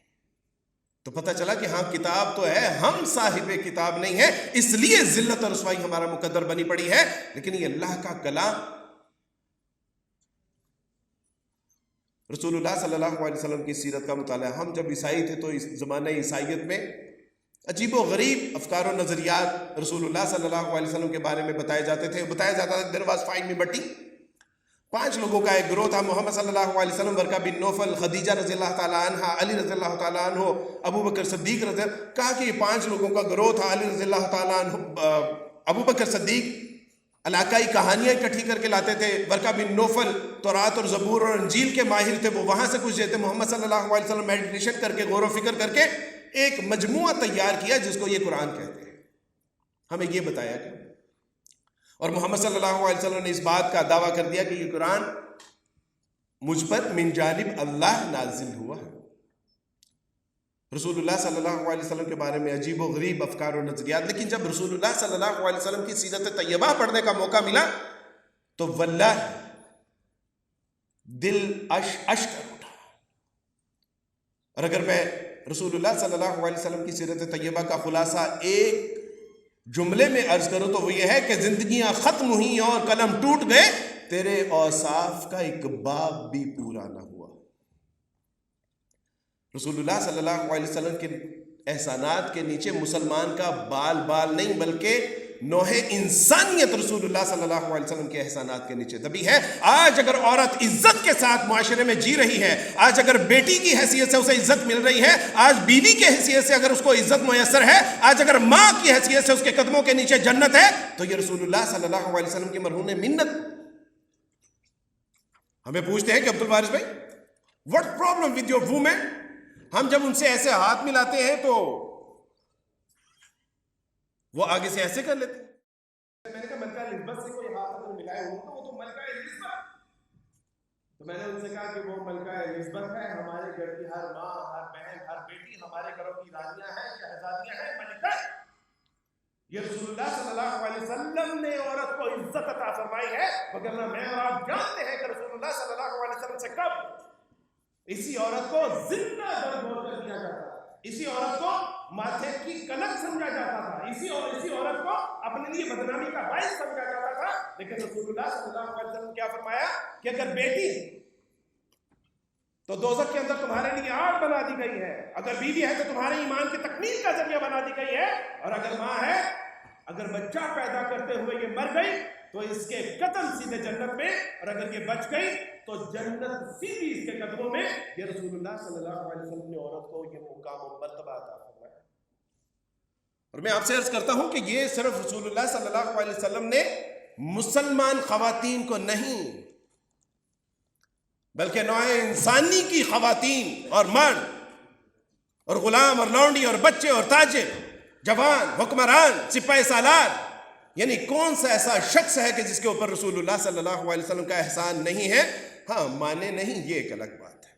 تو پتہ چلا کہ ہاں کتاب تو ہے، ہم صاحب کتاب نہیں ہیں، اس لیے ذلت اور رسوائی ہمارا مقدر بنی پڑی ہے. لیکن یہ اللہ کا کلام، رسول اللہ صلی اللہ علیہ وسلم کی سیرت کا مطالعہ. ہم جب عیسائی تھے تو اس زمانہ عیسائیت میں عجیب و غریب افکار و نظریات رسول اللہ صلی اللہ علیہ وسلم کے بارے میں بتائے جاتے تھے. بتایا جاتا تھا دیر واز فائنڈ می بٹی، 5 لوگوں کا ایک گروہ تھا. محمد صلی اللہ علیہ وسلم، ورقہ بن نوفل، خدیجہ رضی اللہ تعالیٰ عنہ، علی رضی اللہ تعالیٰ عنہ، ابو بکر صدیق رضی اللہ. کہا کہ یہ 5 لوگوں کا گروہ تھا. علی رضی اللہ تعالیٰ عنہ، ابو بکر صدیق علاقائی کہانیاں اکٹھی کر کے لاتے تھے. ورقہ بن نوفل تورات اور زبور اور انجیل کے ماہر تھے، وہ وہاں سے کچھ دیتے. محمد صلی اللہ علیہ وسلم میڈیٹیشن کر کے، غور و فکر کر کے ایک مجموعہ تیار کیا جس کو یہ قرآن کہتے ہیں. ہمیں یہ بتایا گیا اور محمد صلی اللہ علیہ وسلم نے اس بات کا دعویٰ کر دیا کہ یہ قرآن مجھ پر من جانب اللہ نازل ہوا ہے. رسول اللہ صلی اللہ علیہ وسلم کے بارے میں عجیب و غریب افکار و نظریات. لیکن جب رسول اللہ صلی اللہ علیہ وسلم کی سیرت طیبہ پڑھنے کا موقع ملا تو واللہ دل اشک کر اٹھا. اور اگر میں رسول اللہ صلی اللہ علیہ وسلم کی سیرت طیبہ کا خلاصہ ایک جملے میں عرض کروں تو وہ یہ ہے کہ زندگیاں ختم ہوئیں اور قلم ٹوٹ گئے، تیرے اوصاف کا ایک باب بھی پورا نہ ہوا. رسول اللہ صلی اللہ علیہ وسلم کے احسانات کے نیچے مسلمان کا بال نہیں بلکہ نوح انسانیت رسول اللہ صلی اللہ علیہ وسلم کے احسانات کے نیچے دبی ہے. آج اگر عورت عزت کے ساتھ معاشرے میں جی رہی ہے، آج اگر بیٹی کی حیثیت سے اسے عزت مل رہی ہے، آج بیوی کی حیثیت سے اگر اس کو عزت میسر ہے، آج اگر ماں کی حیثیت سے اس کے قدموں کے نیچے جنت ہے، تو یہ رسول اللہ صلی اللہ علیہ وسلم کی مرہون منت. ہمیں پوچھتے ہیں کہ عبد الوارث بھائی what problem with your woman؟ ہم جب ان سے ایسے ہاتھ ملاتے ہیں تو وہ آگے سے ایسے کر لیتے ہیں. میں نے کہا ملکہ الزبتھ سے کوئی ہاتھ اگر ملائے ہوں تو وہ تو ملکہ الزبتھ. تو میں نے ان سے کہا کہ وہ ملکہ الزبتھ ہے، ہمارے گھر کی ہر ماں، ہر بہن، ہر بیٹی ہمارے گھروں کی رانیاں ہیں، شہزادیاں ہیں، ملکہ. یہ رسول اللہ صلی اللہ علیہ وسلم نے عورت کو عزت عطا فرمائی ہے، وگرنہ میں اور آپ جانتے ہیں کہ رسول اللہ صلی اللہ علیہ وسلم سے کب اسی عورت کو زندہ درگور کر دیا جاتا تھا، اسی عورت کو ماتھے کی کلک سمجھا جاتا تھا، اسی عورت کو اپنے لیے بدنامی کا باعث سمجھا جاتا تھا. لیکن رسول اللہ صلی اللہ علیہ وسلم کیا فرمایا کہ اگر بیٹی تو دوزخ کے اندر تمہارے لیے آگ بنا دی گئی ہے، اگر بیوی ہے تو تمہارے ایمان کی تکمیل کا ذریعہ بنا دی گئی ہے، اور اگر ماں ہے، اگر بچہ پیدا کرتے ہوئے یہ مر گئی تو اس کے قدم سیدھے جنت میں، اور اگر یہ بچ گئی تو جنت سیدھی اس کے قدموں میں. یہ رسول اللہ صلی اللہ علیہ وسلم نے عورت کو یہ مقام و مرتبہ عطا فرمایا. اور میں آپ سے عرض کرتا ہوں کہ یہ صرف رسول اللہ صلی اللہ علیہ وسلم نے مسلمان خواتین کو نہیں بلکہ نوع انسانی کی خواتین اور مرد اور غلام اور لونڈی اور بچے اور تاجر، جوان، حکمران، سپاہی سالار، یعنی کون سا ایسا شخص ہے کہ جس کے اوپر رسول اللہ صلی اللہ علیہ وسلم کا احسان نہیں ہے؟ ہاں مانے نہیں، یہ ایک الگ بات ہے.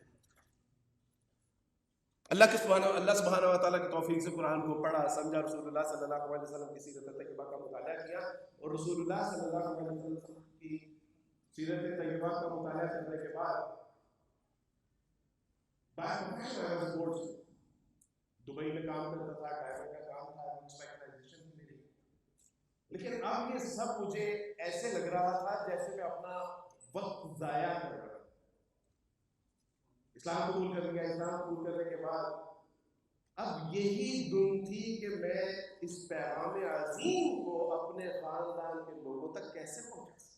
اللہ سبحانہ و تعالیٰ کی توفیق سے قرآن کو پڑھا، سمجھا، رسول اللہ صلی اللہ علیہ وسلم کی سیرت طیبہ کا مطالعہ کیا، اور رسول اللہ صلی اللہ علیہ وسلم کی سیرت طیبہ کا مطالعہ کرنے کے بعد دبئی میں کام کرتا تھا، ڈرائیور کا کام تھا، انسپیکٹرائزیشن بھی ملی. لیکن اب یہ سب مجھے ایسے لگ رہا تھا جیسے میں اپنا وقت ضائع کر رہا ہوں. اسلام قبول کر لیا، اسلام قبول کرنے کے بعد اب یہی دن تھی کہ میں اس پیغام عظیم کو اپنے خاندان کے لوگوں تک کیسے پہنچا سکتا.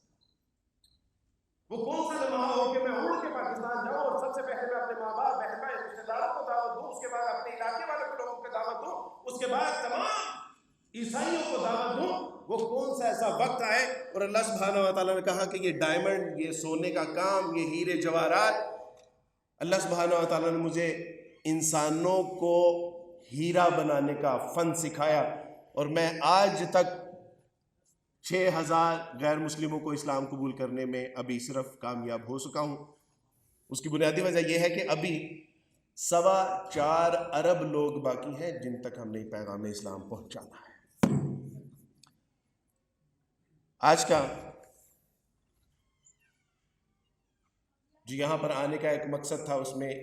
وہ کون سا لمحہ ہو کہ میں اڑ کے پاکستان جاؤں اور سب سے پہلے میں اپنے ماں باپ، بہن بھائی، رشتے داروں کو دعوت دوں، اس کے بعد اپنے علاقے والے لوگوں کو دعوت دوں، اس کے بعد تمام عیسائیوں کو دعوت دوں. وہ کون سا ایسا وقت آئے اور اللہ سبحانہ و تعالیٰ نے کہا کہ یہ ڈائمنڈ، یہ سونے کا کام، یہ ہیرے جواہرات، اللہ سبحانہ و تعالیٰ نے مجھے انسانوں کو ہیرا بنانے کا فن سکھایا، اور میں آج تک 6000 غیر مسلموں کو اسلام قبول کرنے میں ابھی صرف کامیاب ہو سکا ہوں. اس کی بنیادی وجہ یہ ہے کہ ابھی 4.25 ارب لوگ باقی ہیں جن تک ہم نے پیغام اسلام پہنچانا ہے. آج کا جو یہاں پر آنے کا ایک مقصد تھا، اس میں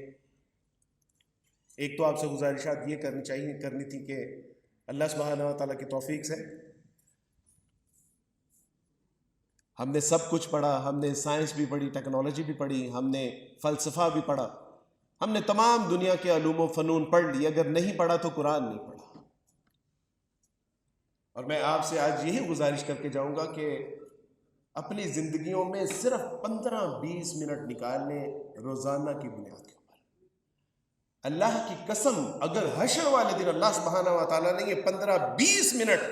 ایک تو آپ سے گزارشات یہ کرنی تھی کہ اللہ سبحانہ و تعالیٰ کی توفیق سے ہم نے سب کچھ پڑھا، ہم نے سائنس بھی پڑھی، ٹیکنالوجی بھی پڑھی، ہم نے فلسفہ بھی پڑھا، ہم نے تمام دنیا کے علوم و فنون پڑھ لی، اگر نہیں پڑھا تو قرآن نہیں پڑھا۔ اور میں آپ سے آج یہی گزارش کر کے جاؤں گا کہ اپنی زندگیوں میں صرف 15-20 منٹ نکال لیں روزانہ کی بنیاد کے اوپر۔ اللہ کی قسم، اگر حشر والے دن اللہ سبحانہ و تعالیٰ نے یہ 15-20 منٹ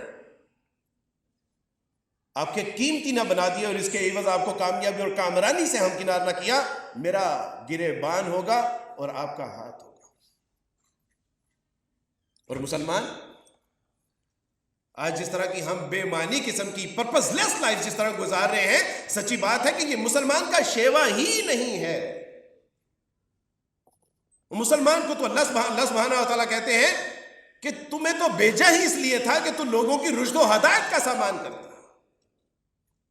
آپ کے قیمتی نہ بنا دیا اور اس کے عوض آپ کو کامیابی اور کامرانی سے ہمکنار نہ کیا، میرا گریبان ہوگا اور آپ کا ہاتھ ہوگا۔ اور مسلمان آج جس طرح کی ہم بے معنی قسم کی پرپس لیس لائف جس طرح گزار رہے ہیں، سچی بات ہے کہ یہ مسلمان کا شیوا ہی نہیں ہے۔ مسلمان کو تو اللہ سبحانہ و تعالیٰ کہتے ہیں کہ تمہیں تو بھیجا ہی اس لیے تھا کہ تم لوگوں کی رشد و ہدایت کا سامان کرتا۔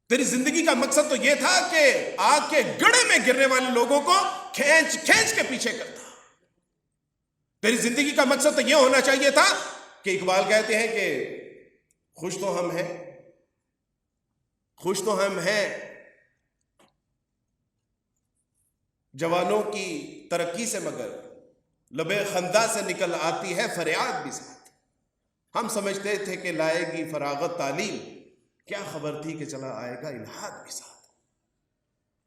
تیری زندگی کا مقصد تو یہ تھا کہ آگ کے گڑھے میں گرنے والے لوگوں کو کھینچ کے پیچھے کرتا۔ تیری زندگی کا مقصد تو یہ ہونا چاہیے تھا کہ اقبال کہتے ہیں کہ خوش تو ہم ہیں جوانوں کی ترقی سے، مگر لبے خندہ سے نکل آتی ہے فریاد بھی ساتھ۔ ہم سمجھتے تھے کہ لائے گی فراغت تعلیم، کیا خبر تھی کہ چلا آئے گا الہاد بھی ساتھ۔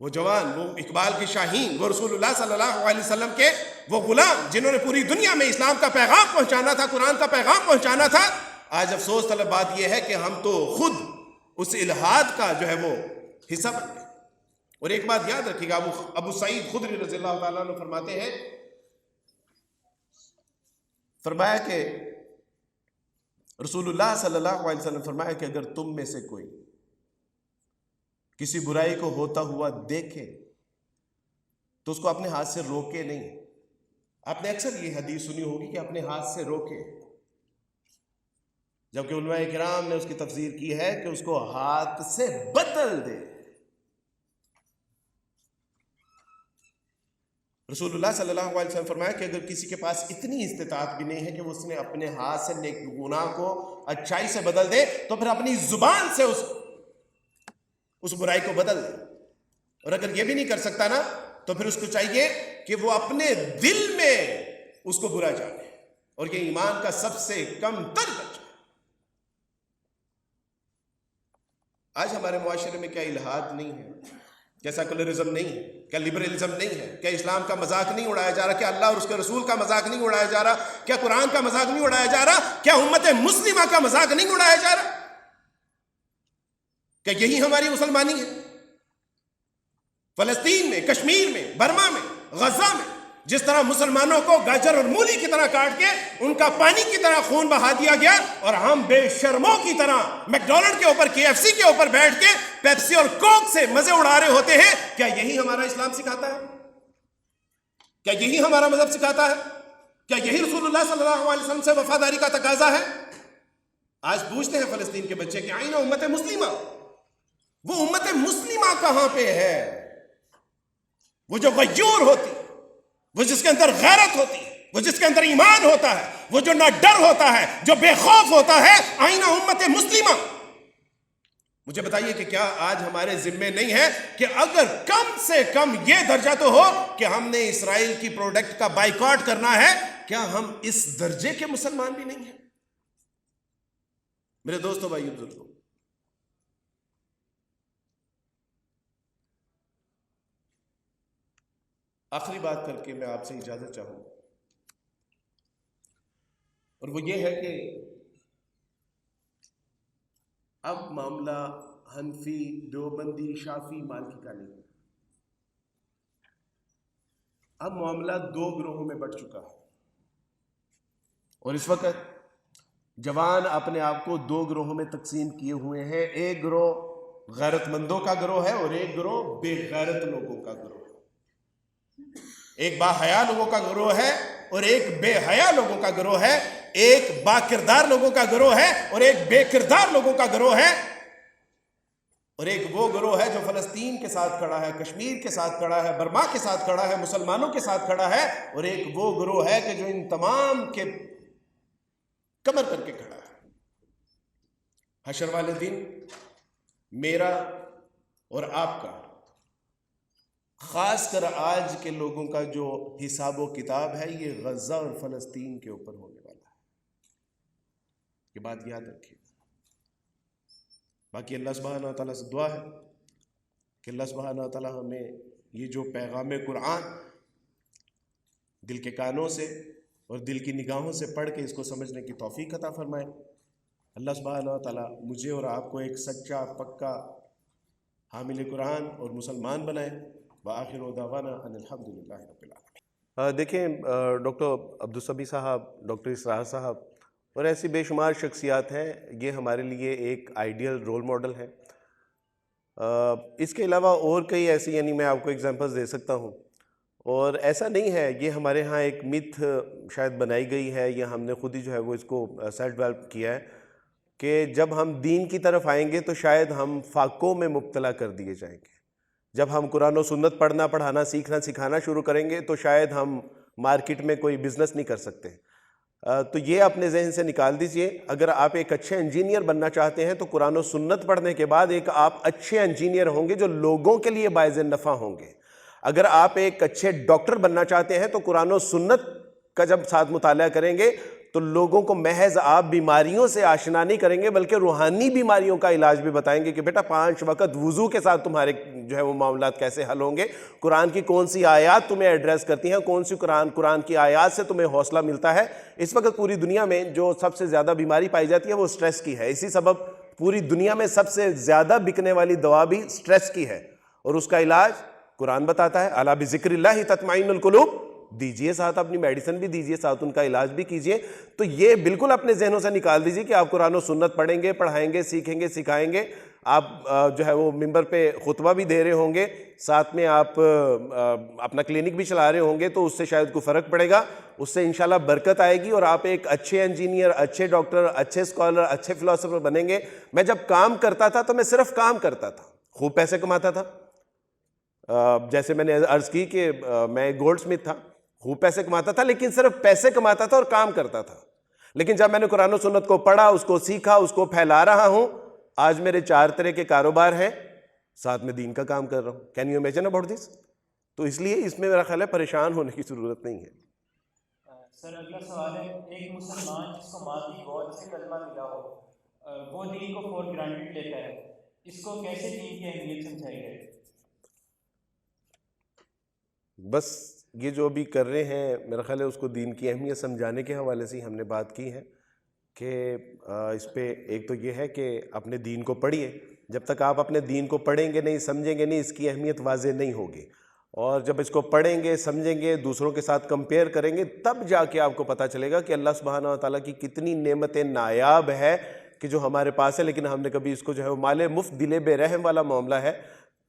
وہ جوان، وہ اقبال کی شاہین، وہ رسول اللہ صلی اللہ علیہ وسلم کے وہ غلام جنہوں نے پوری دنیا میں اسلام کا پیغام پہنچانا تھا، قرآن کا پیغام پہنچانا تھا، آج افسوس طلب بات یہ ہے کہ ہم تو خود اس الہاد کا جو ہے وہ حصہ بن گئے۔ اور ایک بات یاد رکھیے گا، ابو سعید خدری رضی اللہ تعالیٰ عنہ فرماتے ہیں، فرمایا کہ رسول اللہ صلی اللہ علیہ وسلم فرمایا کہ اگر تم میں سے کوئی کسی برائی کو ہوتا ہوا دیکھے تو اس کو اپنے ہاتھ سے روکے نہیں۔ آپ نے اکثر یہ حدیث سنی ہوگی کہ اپنے ہاتھ سے روکے، جبکہ علماء کرام نے اس کی تفسیر کی ہے کہ اس کو ہاتھ سے بدل دے۔ رسول اللہ صلی اللہ علیہ وسلم فرمایا کہ اگر کسی کے پاس اتنی استطاعت بھی نہیں ہے کہ وہ اس نے اپنے ہاتھ سے نیک گناہ کو اچھائی سے بدل دے، تو پھر اپنی زبان سے اس برائی کو بدل دے۔ اور اگر یہ بھی نہیں کر سکتا نا، تو پھر اس کو چاہیے کہ وہ اپنے دل میں اس کو برا جانے، اور یہ ایمان کا سب سے کم تر درجہ۔ آج ہمارے معاشرے میں کیا الہاد نہیں ہے، کیا سیکولرزم نہیں ہے، کیا لبرلزم نہیں ہے، کیا اسلام کا مذاق نہیں اڑایا جا رہا، کیا اللہ اور اس کے رسول کا مذاق نہیں اڑایا جا رہا، کیا قرآن کا مذاق نہیں اڑایا جا رہا، کیا امت مسلمہ کا مذاق نہیں اڑایا جا رہا؟ کیا یہی ہماری مسلمانی ہے؟ فلسطین میں، کشمیر میں، برما میں، غزہ میں جس طرح مسلمانوں کو گاجر اور مولی کی طرح کاٹ کے ان کا پانی کی طرح خون بہا دیا گیا، اور ہم بے شرموں کی طرح میکڈونلڈ کے اوپر، KFC کے اوپر بیٹھ کے پیپسی اور کوک سے مزے اڑا رہے ہوتے ہیں۔ کیا یہی ہمارا اسلام سکھاتا ہے؟ کیا یہی ہمارا مذہب سکھاتا ہے؟ کیا یہی رسول اللہ صلی اللہ علیہ وسلم سے وفاداری کا تقاضا ہے؟ آج پوچھتے ہیں فلسطین کے بچے کہ آئین امت مسلمہ، وہ امت مسلمہ کہاں پہ ہے؟ وہ جو غیور ہوتی، وہ جس کے اندر غیرت ہوتی ہے، وہ جس کے اندر ایمان ہوتا ہے، وہ جو نہ ڈر ہوتا ہے، جو بے خوف ہوتا ہے، آئین امت مسلمہ۔ مجھے بتائیے کہ کیا آج ہمارے ذمے نہیں ہے کہ اگر کم سے کم یہ درجہ تو ہو کہ ہم نے اسرائیل کی پروڈکٹ کا بائیکاٹ کرنا ہے؟ کیا ہم اس درجے کے مسلمان بھی نہیں ہیں؟ میرے دوستو، بھائیو، بزرگوں، آخری بات کر کے میں آپ سے اجازت چاہوں گا، اور وہ یہ ہے کہ اب معاملہ حنفی، دیوبندی، شافعی، مالکی کا نہیں، اب معاملہ دو گروہوں میں بٹ چکا ہے، اور اس وقت جوان اپنے آپ کو دو گروہوں میں تقسیم کیے ہوئے ہیں۔ ایک گروہ غیرت مندوں کا گروہ ہے اور ایک گروہ بے غیرت لوگوں کا گروہ ہے۔ ایک با حیا لوگوں کا گروہ ہے اور ایک بے حیا لوگوں کا گروہ ہے۔ ایک با کردار لوگوں کا گروہ ہے اور ایک بے کردار لوگوں کا گروہ ہے۔ اور ایک وہ گروہ ہے جو فلسطین کے ساتھ کھڑا ہے، کشمیر کے ساتھ کھڑا ہے، برما کے ساتھ کھڑا ہے، مسلمانوں کے ساتھ کھڑا ہے، اور ایک وہ گروہ ہے کہ جو ان تمام کے کمر کر کے کھڑا ہے۔ حشر والے دن میرا اور آپ کا، خاص کر آج کے لوگوں کا جو حساب و کتاب ہے، یہ غزہ اور فلسطین کے اوپر ہونے والا ہے۔ یہ بات یاد رکھیے۔ باقی اللہ سبحانہ و تعالیٰ سے دعا ہے کہ اللہ سبحانہ و تعالیٰ ہمیں یہ جو پیغام قرآن دل کے کانوں سے اور دل کی نگاہوں سے پڑھ کے اس کو سمجھنے کی توفیق عطا فرمائے۔ اللہ سبحانہ و تعالیٰ مجھے اور آپ کو ایک سچا پکا حامل قرآن اور مسلمان بنائے۔ وآخر دعوانا ان الحمدللہ رب العالمین۔ دیکھیں ڈاکٹر عبدالصبی صاحب، ڈاکٹر اسرار صاحب اور ایسی بے شمار شخصیات ہیں، یہ ہمارے لیے ایک آئیڈیل رول ماڈل ہے۔ اس کے علاوہ اور کئی ایسی، یعنی میں آپ کو ایگزامپلز دے سکتا ہوں، اور ایسا نہیں ہے، یہ ہمارے ہاں ایک میتھ شاید بنائی گئی ہے، یا ہم نے خود ہی جو ہے وہ اس کو سیلف ڈیولپ کیا ہے کہ جب ہم دین کی طرف آئیں گے تو شاید ہم فاقوں میں مبتلا کر دیے جائیں گے۔ جب ہم قرآن و سنت پڑھنا، پڑھانا، سیکھنا، سکھانا شروع کریں گے تو شاید ہم مارکیٹ میں کوئی بزنس نہیں کر سکتے۔ تو یہ اپنے ذہن سے نکال دیجئے۔ اگر آپ ایک اچھے انجینئر بننا چاہتے ہیں تو قرآن و سنت پڑھنے کے بعد ایک آپ اچھے انجینئر ہوں گے جو لوگوں کے لیے باعث نفع ہوں گے۔ اگر آپ ایک اچھے ڈاکٹر بننا چاہتے ہیں تو قرآن و سنت کا جب ساتھ مطالعہ کریں گے تو لوگوں کو محض آپ بیماریوں سے آشنا نہیں کریں گے بلکہ روحانی بیماریوں کا علاج بھی بتائیں گے کہ بیٹا 5 وقت وضو کے ساتھ تمہارے جو ہے وہ معاملات کیسے حل ہوں گے، قرآن کی کون سی آیات تمہیں ایڈریس کرتی ہیں، کون سی قرآن کی آیات سے تمہیں حوصلہ ملتا ہے۔ اس وقت پوری دنیا میں جو سب سے زیادہ بیماری پائی جاتی ہے وہ سٹریس کی ہے، اسی سبب پوری دنیا میں سب سے زیادہ بکنے والی دوا بھی سٹریس کی ہے، اور اس کا علاج قرآن بتاتا ہے، الا بذکر اللہ تطمئن القلوب۔ دیجئے ساتھ اپنی میڈیسن بھی دیجئے، ساتھ ان کا علاج بھی کیجئے۔ تو یہ بالکل اپنے ذہنوں سے نکال دیجئے کہ آپ قرآن و سنت پڑھیں گے، پڑھائیں گے، سیکھیں گے، سکھائیں گے، آپ جو ہے وہ ممبر پہ خطبہ بھی دے رہے ہوں گے، ساتھ میں آپ اپنا کلینک بھی چلا رہے ہوں گے، تو اس سے شاید کوئی فرق پڑے گا، اس سے انشاءاللہ برکت آئے گی اور آپ ایک اچھے انجینئر، اچھے ڈاکٹر، اچھے اسکالر، اچھے فلاسفر بنیں گے۔ میں جب کام کرتا تھا تو میں صرف کام کرتا تھا، خوب پیسے کماتا تھا۔ جیسے میں نے عرض کی کہ میں گولڈ سمتھ تھا، خوب پیسے کماتا تھا، لیکن صرف پیسے کماتا تھا اور کام کرتا تھا۔ لیکن جب میں نے قرآن و سنت کو پڑھا، اس کو سیکھا، اس کو پھیلا رہا ہوں، آج میرے 4 طرح کے کاروبار ہیں، ساتھ میں دین کا کام کر رہا ہوں۔ Can you imagine about this? تو اس لیے اس میں میرا خیال ہے پریشان ہونے کی ضرورت نہیں ہے۔ سر اگلا سوال ہے، ایک مسلمان جس کو ماضی گاڈ سے کلمہ ملا ہو، وہ دین کو فور گرانٹیڈ لیتا ہے، اس کو کیسے دین کی اہمیت سمجھائی جائے؟ بس یہ جو ابھی کر رہے ہیں، میرا خیال ہے اس کو دین کی اہمیت سمجھانے کے حوالے سے ہم نے بات کی ہے کہ اس پہ ایک تو یہ ہے کہ اپنے دین کو پڑھیے۔ جب تک آپ اپنے دین کو پڑھیں گے نہیں، سمجھیں گے نہیں، اس کی اہمیت واضح نہیں ہوگی، اور جب اس کو پڑھیں گے، سمجھیں گے، دوسروں کے ساتھ کمپیئر کریں گے، تب جا کے آپ کو پتہ چلے گا کہ اللہ سبحانہ و تعالیٰ کی کتنی نعمتیں نایاب ہے کہ جو ہمارے پاس ہے، لیکن ہم نے کبھی اس کو جو ہے وہ مال مفت دل بے رحم والا معاملہ ہے۔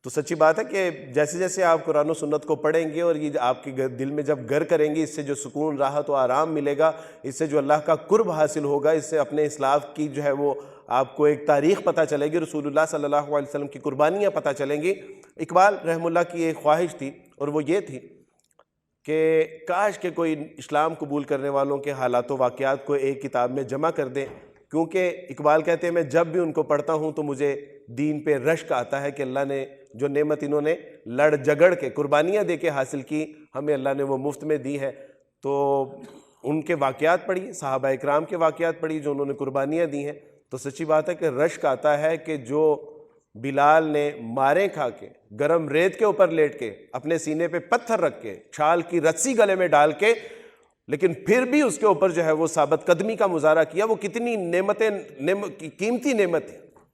تو سچی بات ہے کہ جیسے جیسے آپ قرآن و سنت کو پڑھیں گے اور یہ آپ کے دل میں جب گر کریں گے، اس سے جو سکون، راحت و آرام ملے گا، اس سے جو اللہ کا قرب حاصل ہوگا، اس سے اپنے اسلاف کی جو ہے وہ آپ کو ایک تاریخ پتہ چلے گی، رسول اللہ صلی اللہ علیہ وسلم کی قربانیاں پتہ چلیں گی۔ اقبال رحم اللہ کی ایک خواہش تھی، اور وہ یہ تھی کہ کاش کہ کوئی اسلام قبول کرنے والوں کے حالات و واقعات کو ایک کتاب میں جمع کر دیں، کیونکہ اقبال کہتے ہیں میں جب بھی ان کو پڑھتا ہوں تو مجھے دین پہ رشک آتا ہے کہ اللہ نے جو نعمت انہوں نے لڑ جگڑ کے، قربانیاں دے کے حاصل کی، ہمیں اللہ نے وہ مفت میں دی ہے۔ تو ان کے واقعات پڑھیے، صحابہ اکرام کے واقعات پڑھیے جو انہوں نے قربانیاں دی ہیں، تو سچی بات ہے کہ رشک آتا ہے کہ جو بلال نے ماریں کھا کے، گرم ریت کے اوپر لیٹ کے، اپنے سینے پہ پتھر رکھ کے، چھال کی رسی گلے میں ڈال کے، لیکن پھر بھی اس کے اوپر جو ہے وہ ثابت قدمی کا مظاہرہ کیا، وہ کتنی نعمتیں، قیمتی نعمت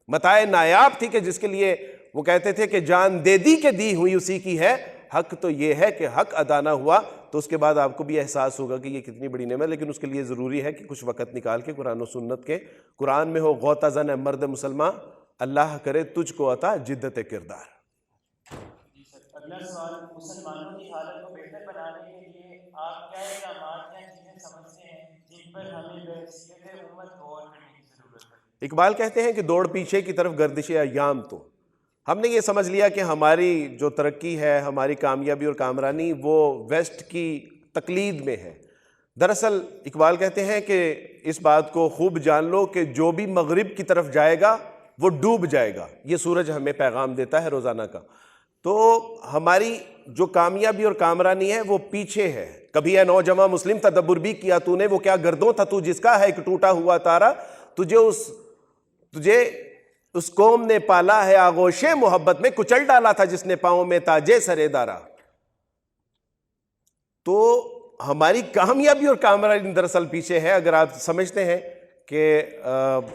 متاع نایاب تھی کہ جس کے لیے وہ کہتے تھے کہ جان دے دی کہ دی ہوئی اسی کی ہے، حق تو یہ ہے کہ حق ادا نہ ہوا۔ تو اس کے بعد آپ کو بھی احساس ہوگا کہ یہ کتنی بڑی نعمت، لیکن اس کے لیے ضروری ہے کہ کچھ وقت نکال کے قرآن و سنت کے، قرآن میں ہو غوطہ زن مرد مسلمان، اللہ کرے تجھ کو عطا جدت کردار۔ جی سر، اگلا سوال، مسلمانوں کی حالت کو بہتر بنانے کے لیے آپ کیا اقدامات یا چیزیں سمجھتے ہیں جن پر ہمیں بحیثیت امت غور کرنے کی ضرورت ہے؟ اقبال کہتے ہیں کہ دوڑ پیچھے کی طرف گردش ایام تو ہم نے یہ سمجھ لیا کہ ہماری جو ترقی ہے، ہماری کامیابی اور کامرانی وہ ویسٹ کی تقلید میں ہے۔ دراصل اقبال کہتے ہیں کہ اس بات کو خوب جان لو کہ جو بھی مغرب کی طرف جائے گا وہ ڈوب جائے گا۔ یہ سورج ہمیں پیغام دیتا ہے روزانہ کا۔ تو ہماری جو کامیابی اور کامرانی ہے وہ پیچھے ہے۔ کبھی اے نوجواں مسلم تدبر بھی کیا تو نے، وہ کیا گردوں تھا تو جس کا ہے ایک ٹوٹا ہوا تارا، تجھے اس قوم نے پالا ہے آغوش محبت میں، کچل ڈالا تھا جس نے پاؤں میں تاجے سرے دارا۔ تو ہماری کامیابی اور کامرانی دراصل پیچھے ہے۔ اگر آپ سمجھتے ہیں کہ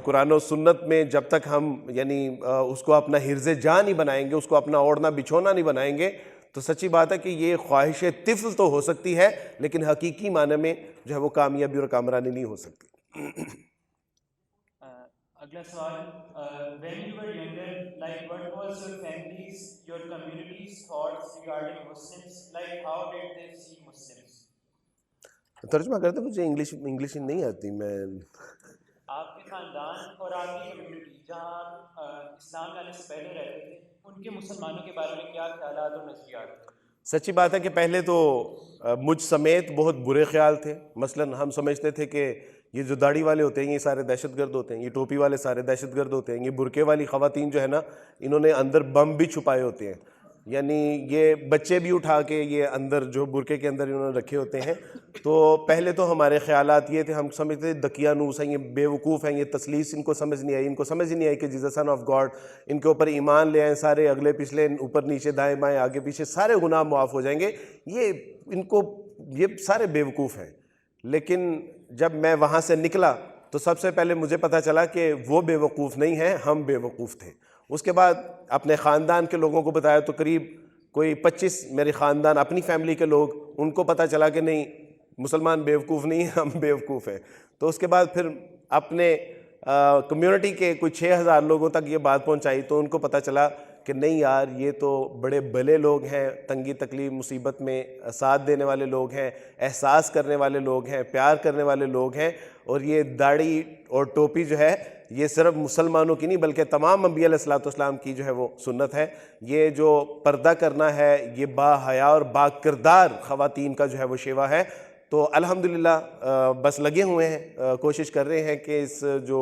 قرآن و سنت میں جب تک ہم اس کو اپنا حرز جاں نہیں بنائیں گے، اس کو اپنا اوڑھنا بچھونا نہیں بنائیں گے، تو سچی بات ہے کہ یہ خواہش طفل تو ہو سکتی ہے لیکن حقیقی معنی میں جو ہے وہ کامیابی اور کامرانی نہیں ہو سکتی۔ اگلا سوال، when you were younger, like what was your family's, your community's thoughts regarding Muslims? Like how did they see Muslims? ترجمہ کرتے، مجھے انگلش نہیں آتی۔ میں آپ کے خاندان اور آپ کی کمیونٹی جہاں اسلام لانے سے پہلے رہتے تھے، ان کے مسلمانوں کے بارے میں کیا خیالات اور نظریات تھے؟ سچی بات ہے کہ پہلے تو مجھ سمیت بہت برے خیال تھے۔ مثلاً ہم سمجھتے تھے کہ یہ جو داڑھی والے ہوتے ہیں یہ سارے دہشت گرد ہوتے ہیں، یہ ٹوپی والے سارے دہشت گرد ہوتے ہیں، یہ برقعے والی خواتین جو ہے نا انہوں نے اندر بم بھی چھپائے ہوتے ہیں، یعنی یہ بچے بھی اٹھا کے یہ اندر جو برقعے کے اندر انہوں نے رکھے ہوتے ہیں۔ تو پہلے تو ہمارے خیالات یہ تھے، ہم سمجھتے تھے دقیانوس ہیں، یہ بے وقوف ہیں، یہ تسلیس ان کو سمجھ نہیں آئی، ان کو سمجھ نہیں آئی کہ جیسا سن آف گاڈ، ان کے اوپر ایمان لے آئیں، سارے اگلے پچھلے اوپر نیچے دائیں بائیں آگے پیچھے سارے گناہ معاف ہو جائیں گے، یہ سارے بے وقوف ہیں۔ لیکن جب میں وہاں سے نکلا تو سب سے پہلے مجھے پتہ چلا کہ وہ بے وقوف نہیں ہیں، ہم بے وقوف تھے۔ اس کے بعد اپنے خاندان کے لوگوں کو بتایا تو قریب کوئی 25 میرے خاندان اپنی فیملی کے لوگ، ان کو پتہ چلا کہ نہیں مسلمان بے وقوف نہیں ہیں، ہم بے وقوف ہیں۔ تو اس کے بعد پھر اپنے کمیونٹی کے کوئی 6000 لوگوں تک یہ بات پہنچائی تو ان کو پتہ چلا کہ نہیں یار یہ تو بڑے بھلے لوگ ہیں، تنگی تکلیف مصیبت میں ساتھ دینے والے لوگ ہیں، احساس کرنے والے لوگ ہیں، پیار کرنے والے لوگ ہیں، اور یہ داڑھی اور ٹوپی جو ہے یہ صرف مسلمانوں کی نہیں بلکہ تمام انبیاء علیہ الصلوۃ والسلام کی جو ہے وہ سنت ہے۔ یہ جو پردہ کرنا ہے یہ با حیا اور با کردار خواتین کا جو ہے وہ شیوا ہے۔ تو الحمدللہ بس لگے ہوئے ہیں، کوشش کر رہے ہیں کہ اس جو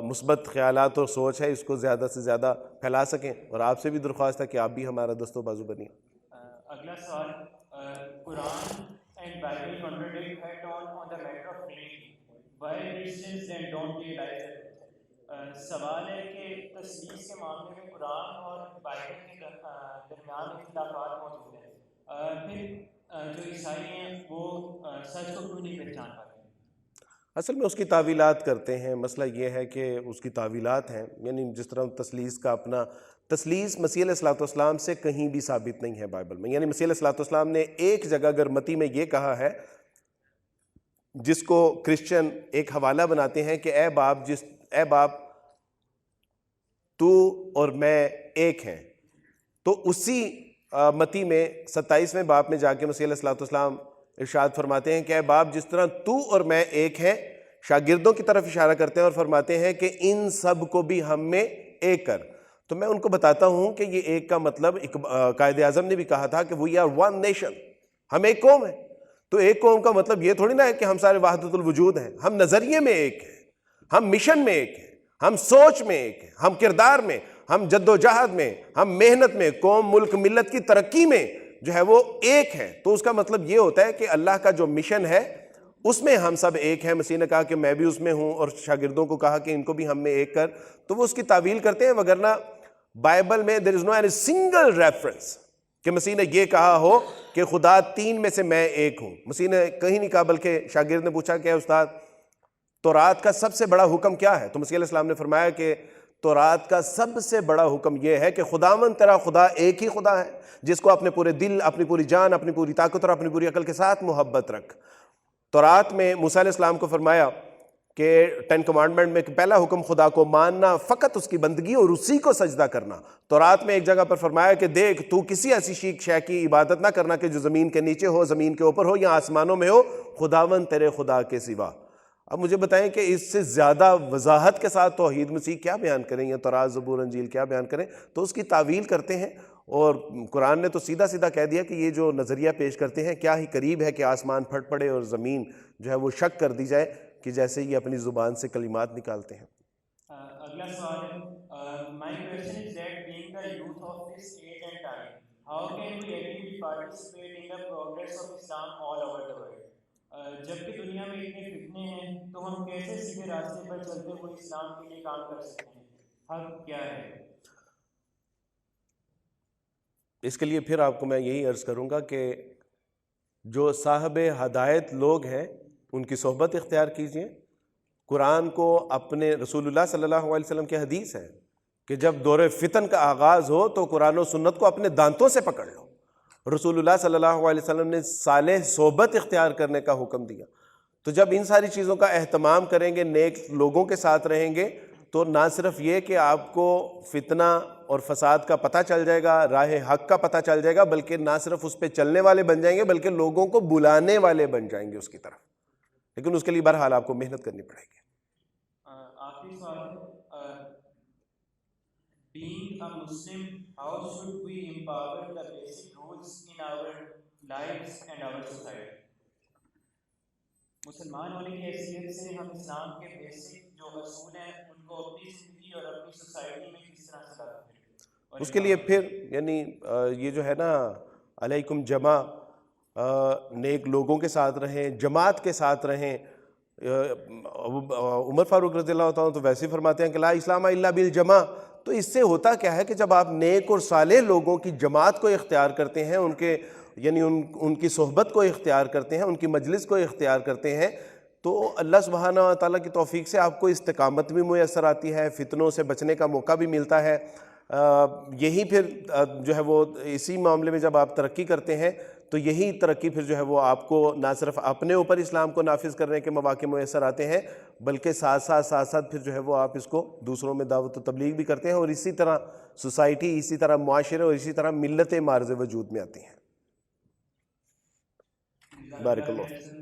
مثبت خیالات اور سوچ ہے اس کو زیادہ سے زیادہ پھیلا سکیں، اور آپ سے بھی درخواست ہے کہ آپ بھی ہمارا دست و بازو بنیے۔ اگلا سوال، قرآن and Bible contradict head on the matter of Trinity. Why Christians then don't realize it? سوال ہے کہ تثلیث کے معاملے میں قرآن اور بائبل کے درمیان اختلافات موجود ہیں، پھر جو عیسائی ہیں وہ سچ کو کیوں نہیں پہچان پاتے؟ اصل میں اس کی تعویلات کرتے ہیں۔ مسئلہ یہ ہے کہ اس کی تعویلات ہیں، یعنی جس طرح تثلیث کا اپنا تثلیث مسیح علیہ الصلوۃ والسلام سے کہیں بھی ثابت نہیں ہے بائبل میں۔ یعنی مسیح علیہ الصلوۃ والسلام نے ایک جگہ اگر متی میں یہ کہا ہے جس کو کرسچن ایک حوالہ بناتے ہیں کہ اے باپ تو اور میں ایک ہیں، تو اسی متی میں 27ویں باب میں جا کے مسیح علیہ الصلوۃ والسلام ارشاد فرماتے ہیں کہ اے باپ جس طرح تو اور میں ایک ہیں، شاگردوں کی طرف اشارہ کرتے ہیں اور فرماتے ہیں کہ ان سب کو بھی ہم میں ایک کر۔ تو میں ان کو بتاتا ہوں کہ یہ ایک کا مطلب قائد اعظم نے بھی کہا تھا کہ وی آر ون نیشن، ہم ایک قوم ہیں۔ تو ایک قوم کا مطلب یہ تھوڑی نہ ہے کہ ہم سارے وحدت الوجود ہیں، ہم نظریے میں ایک ہیں، ہم مشن میں ایک ہیں، ہم سوچ میں ایک ہیں، ہم کردار میں، ہم جد و جہد میں، ہم محنت میں، قوم ملک ملت کی ترقی میں جو ہے وہ ایک ہے۔ تو اس کا مطلب یہ ہوتا ہے کہ اللہ کا جو مشن ہے اس میں ہم سب ایک ہیں۔ مسیح نے کہا کہ میں بھی اس میں ہوں، اور شاگردوں کو کہا کہ ان کو بھی ہم میں ایک کر۔ تو وہ اس کی تعویل کرتے ہیں، وگرنہ بائبل میں there is no any single reference کہ مسیح نے یہ کہا ہو کہ خدا 3 میں سے میں ایک ہوں۔ مسیح نے کہیں نہیں کہا، بلکہ شاگرد نے پوچھا کہ استاد تورات کا سب سے بڑا حکم کیا ہے؟ تو مسیح علیہ السلام نے فرمایا کہ تورات کا سب سے بڑا حکم یہ ہے کہ خداوند تیرا خدا ایک ہی خدا ہے، جس کو اپنے پورے دل، اپنی پوری جان، اپنی پوری طاقت اور اپنی پوری عقل کے ساتھ محبت رکھ۔ تورات میں موسیٰ علیہ السلام کو فرمایا کہ 10 کمانڈمنٹ میں پہلا حکم خدا کو ماننا، فقط اس کی بندگی اور اسی کو سجدہ کرنا۔ تورات میں ایک جگہ پر فرمایا کہ دیکھ تو کسی ایسی شے کی عبادت نہ کرنا کہ جو زمین کے نیچے ہو، زمین کے اوپر ہو یا آسمانوں میں ہو، خداوند تیرے خدا کے سوا۔ اب مجھے بتائیں کہ اس سے زیادہ وضاحت کے ساتھ توحید مسیح کیا بیان کریں، یا تورات زبور انجیل کیا بیان کریں؟ تو اس کی تعویل کرتے ہیں، اور قرآن نے تو سیدھا سیدھا کہہ دیا کہ یہ جو نظریہ پیش کرتے ہیں کیا ہی قریب ہے کہ آسمان پھٹ پڑے اور زمین جو ہے وہ شک کر دی جائے کہ جیسے یہ اپنی زبان سے کلمات نکالتے ہیں۔ اگلا سوال ہے، my question is that being the youth of this age and time, how can we actively participate in the progress of Islam all over the world? جبکہ دنیا میں اتنے فتنے ہیں تو ہم کیسے سیدھے راستے پر چلتے ہوئے اسلام کے لیے کام کر سکتے ہیں؟ حق کیا ہے؟ اس کے لیے پھر آپ کو میں یہی عرض کروں گا کہ جو صاحب ہدایت لوگ ہیں ان کی صحبت اختیار کیجئے۔ قرآن کو اپنے، رسول اللہ صلی اللہ علیہ وسلم کی حدیث ہے کہ جب دور فتن کا آغاز ہو تو قرآن و سنت کو اپنے دانتوں سے پکڑ لو۔ رسول اللہ صلی اللہ علیہ وسلم نے صالح صحبت اختیار کرنے کا حکم دیا۔ تو جب ان ساری چیزوں کا اہتمام کریں گے، نیک لوگوں کے ساتھ رہیں گے، تو نہ صرف یہ کہ آپ کو فتنہ اور فساد کا پتہ چل جائے گا، راہ حق کا پتہ چل جائے گا، بلکہ نہ صرف اس پہ چلنے والے بن جائیں گے بلکہ لوگوں کو بلانے والے بن جائیں گے اس کی طرف۔ لیکن اس کے لیے بہرحال آپ کو محنت کرنی پڑے گی۔ آخری سوال ہے، being a Muslim, how should we empower the basic rules in our lives and our society? مسلمان ہونے کی حیثیت سے ہم اسلام کے بیسک جو اصول ہیں ان کو اپنی زندگی اور اپنی سوسائٹی میں کس طرح سے لاگو کریں؟ اس کے لیے پھر یعنی یہ جو ہے نا علیکم جمع، نیک لوگوں کے ساتھ رہیں، جماعت کے ساتھ رہیں۔ عمر فاروق رضی اللہ عنہ تو ویسے فرماتے ہیں کہ لا اسلام الا بالجماع۔ تو اس سے ہوتا کیا ہے کہ جب آپ نیک اور صالح لوگوں کی جماعت کو اختیار کرتے ہیں، ان کے یعنی ان کی صحبت کو اختیار کرتے ہیں، ان کی مجلس کو اختیار کرتے ہیں، تو اللہ سبحانہ و تعالیٰ کی توفیق سے آپ کو استقامت بھی میسر آتی ہے، فتنوں سے بچنے کا موقع بھی ملتا ہے۔ یہی پھر جو ہے وہ اسی معاملے میں جب آپ ترقی کرتے ہیں تو یہی ترقی پھر جو ہے وہ آپ کو نہ صرف اپنے اوپر اسلام کو نافذ کرنے کے مواقع میسر آتے ہیں، بلکہ ساتھ ساتھ پھر جو ہے وہ آپ اس کو دوسروں میں دعوت و تبلیغ بھی کرتے ہیں، اور اسی طرح سوسائٹی، اسی طرح معاشرے اور اسی طرح ملتیں معرض وجود میں آتی ہیں۔ بارک اللہ۔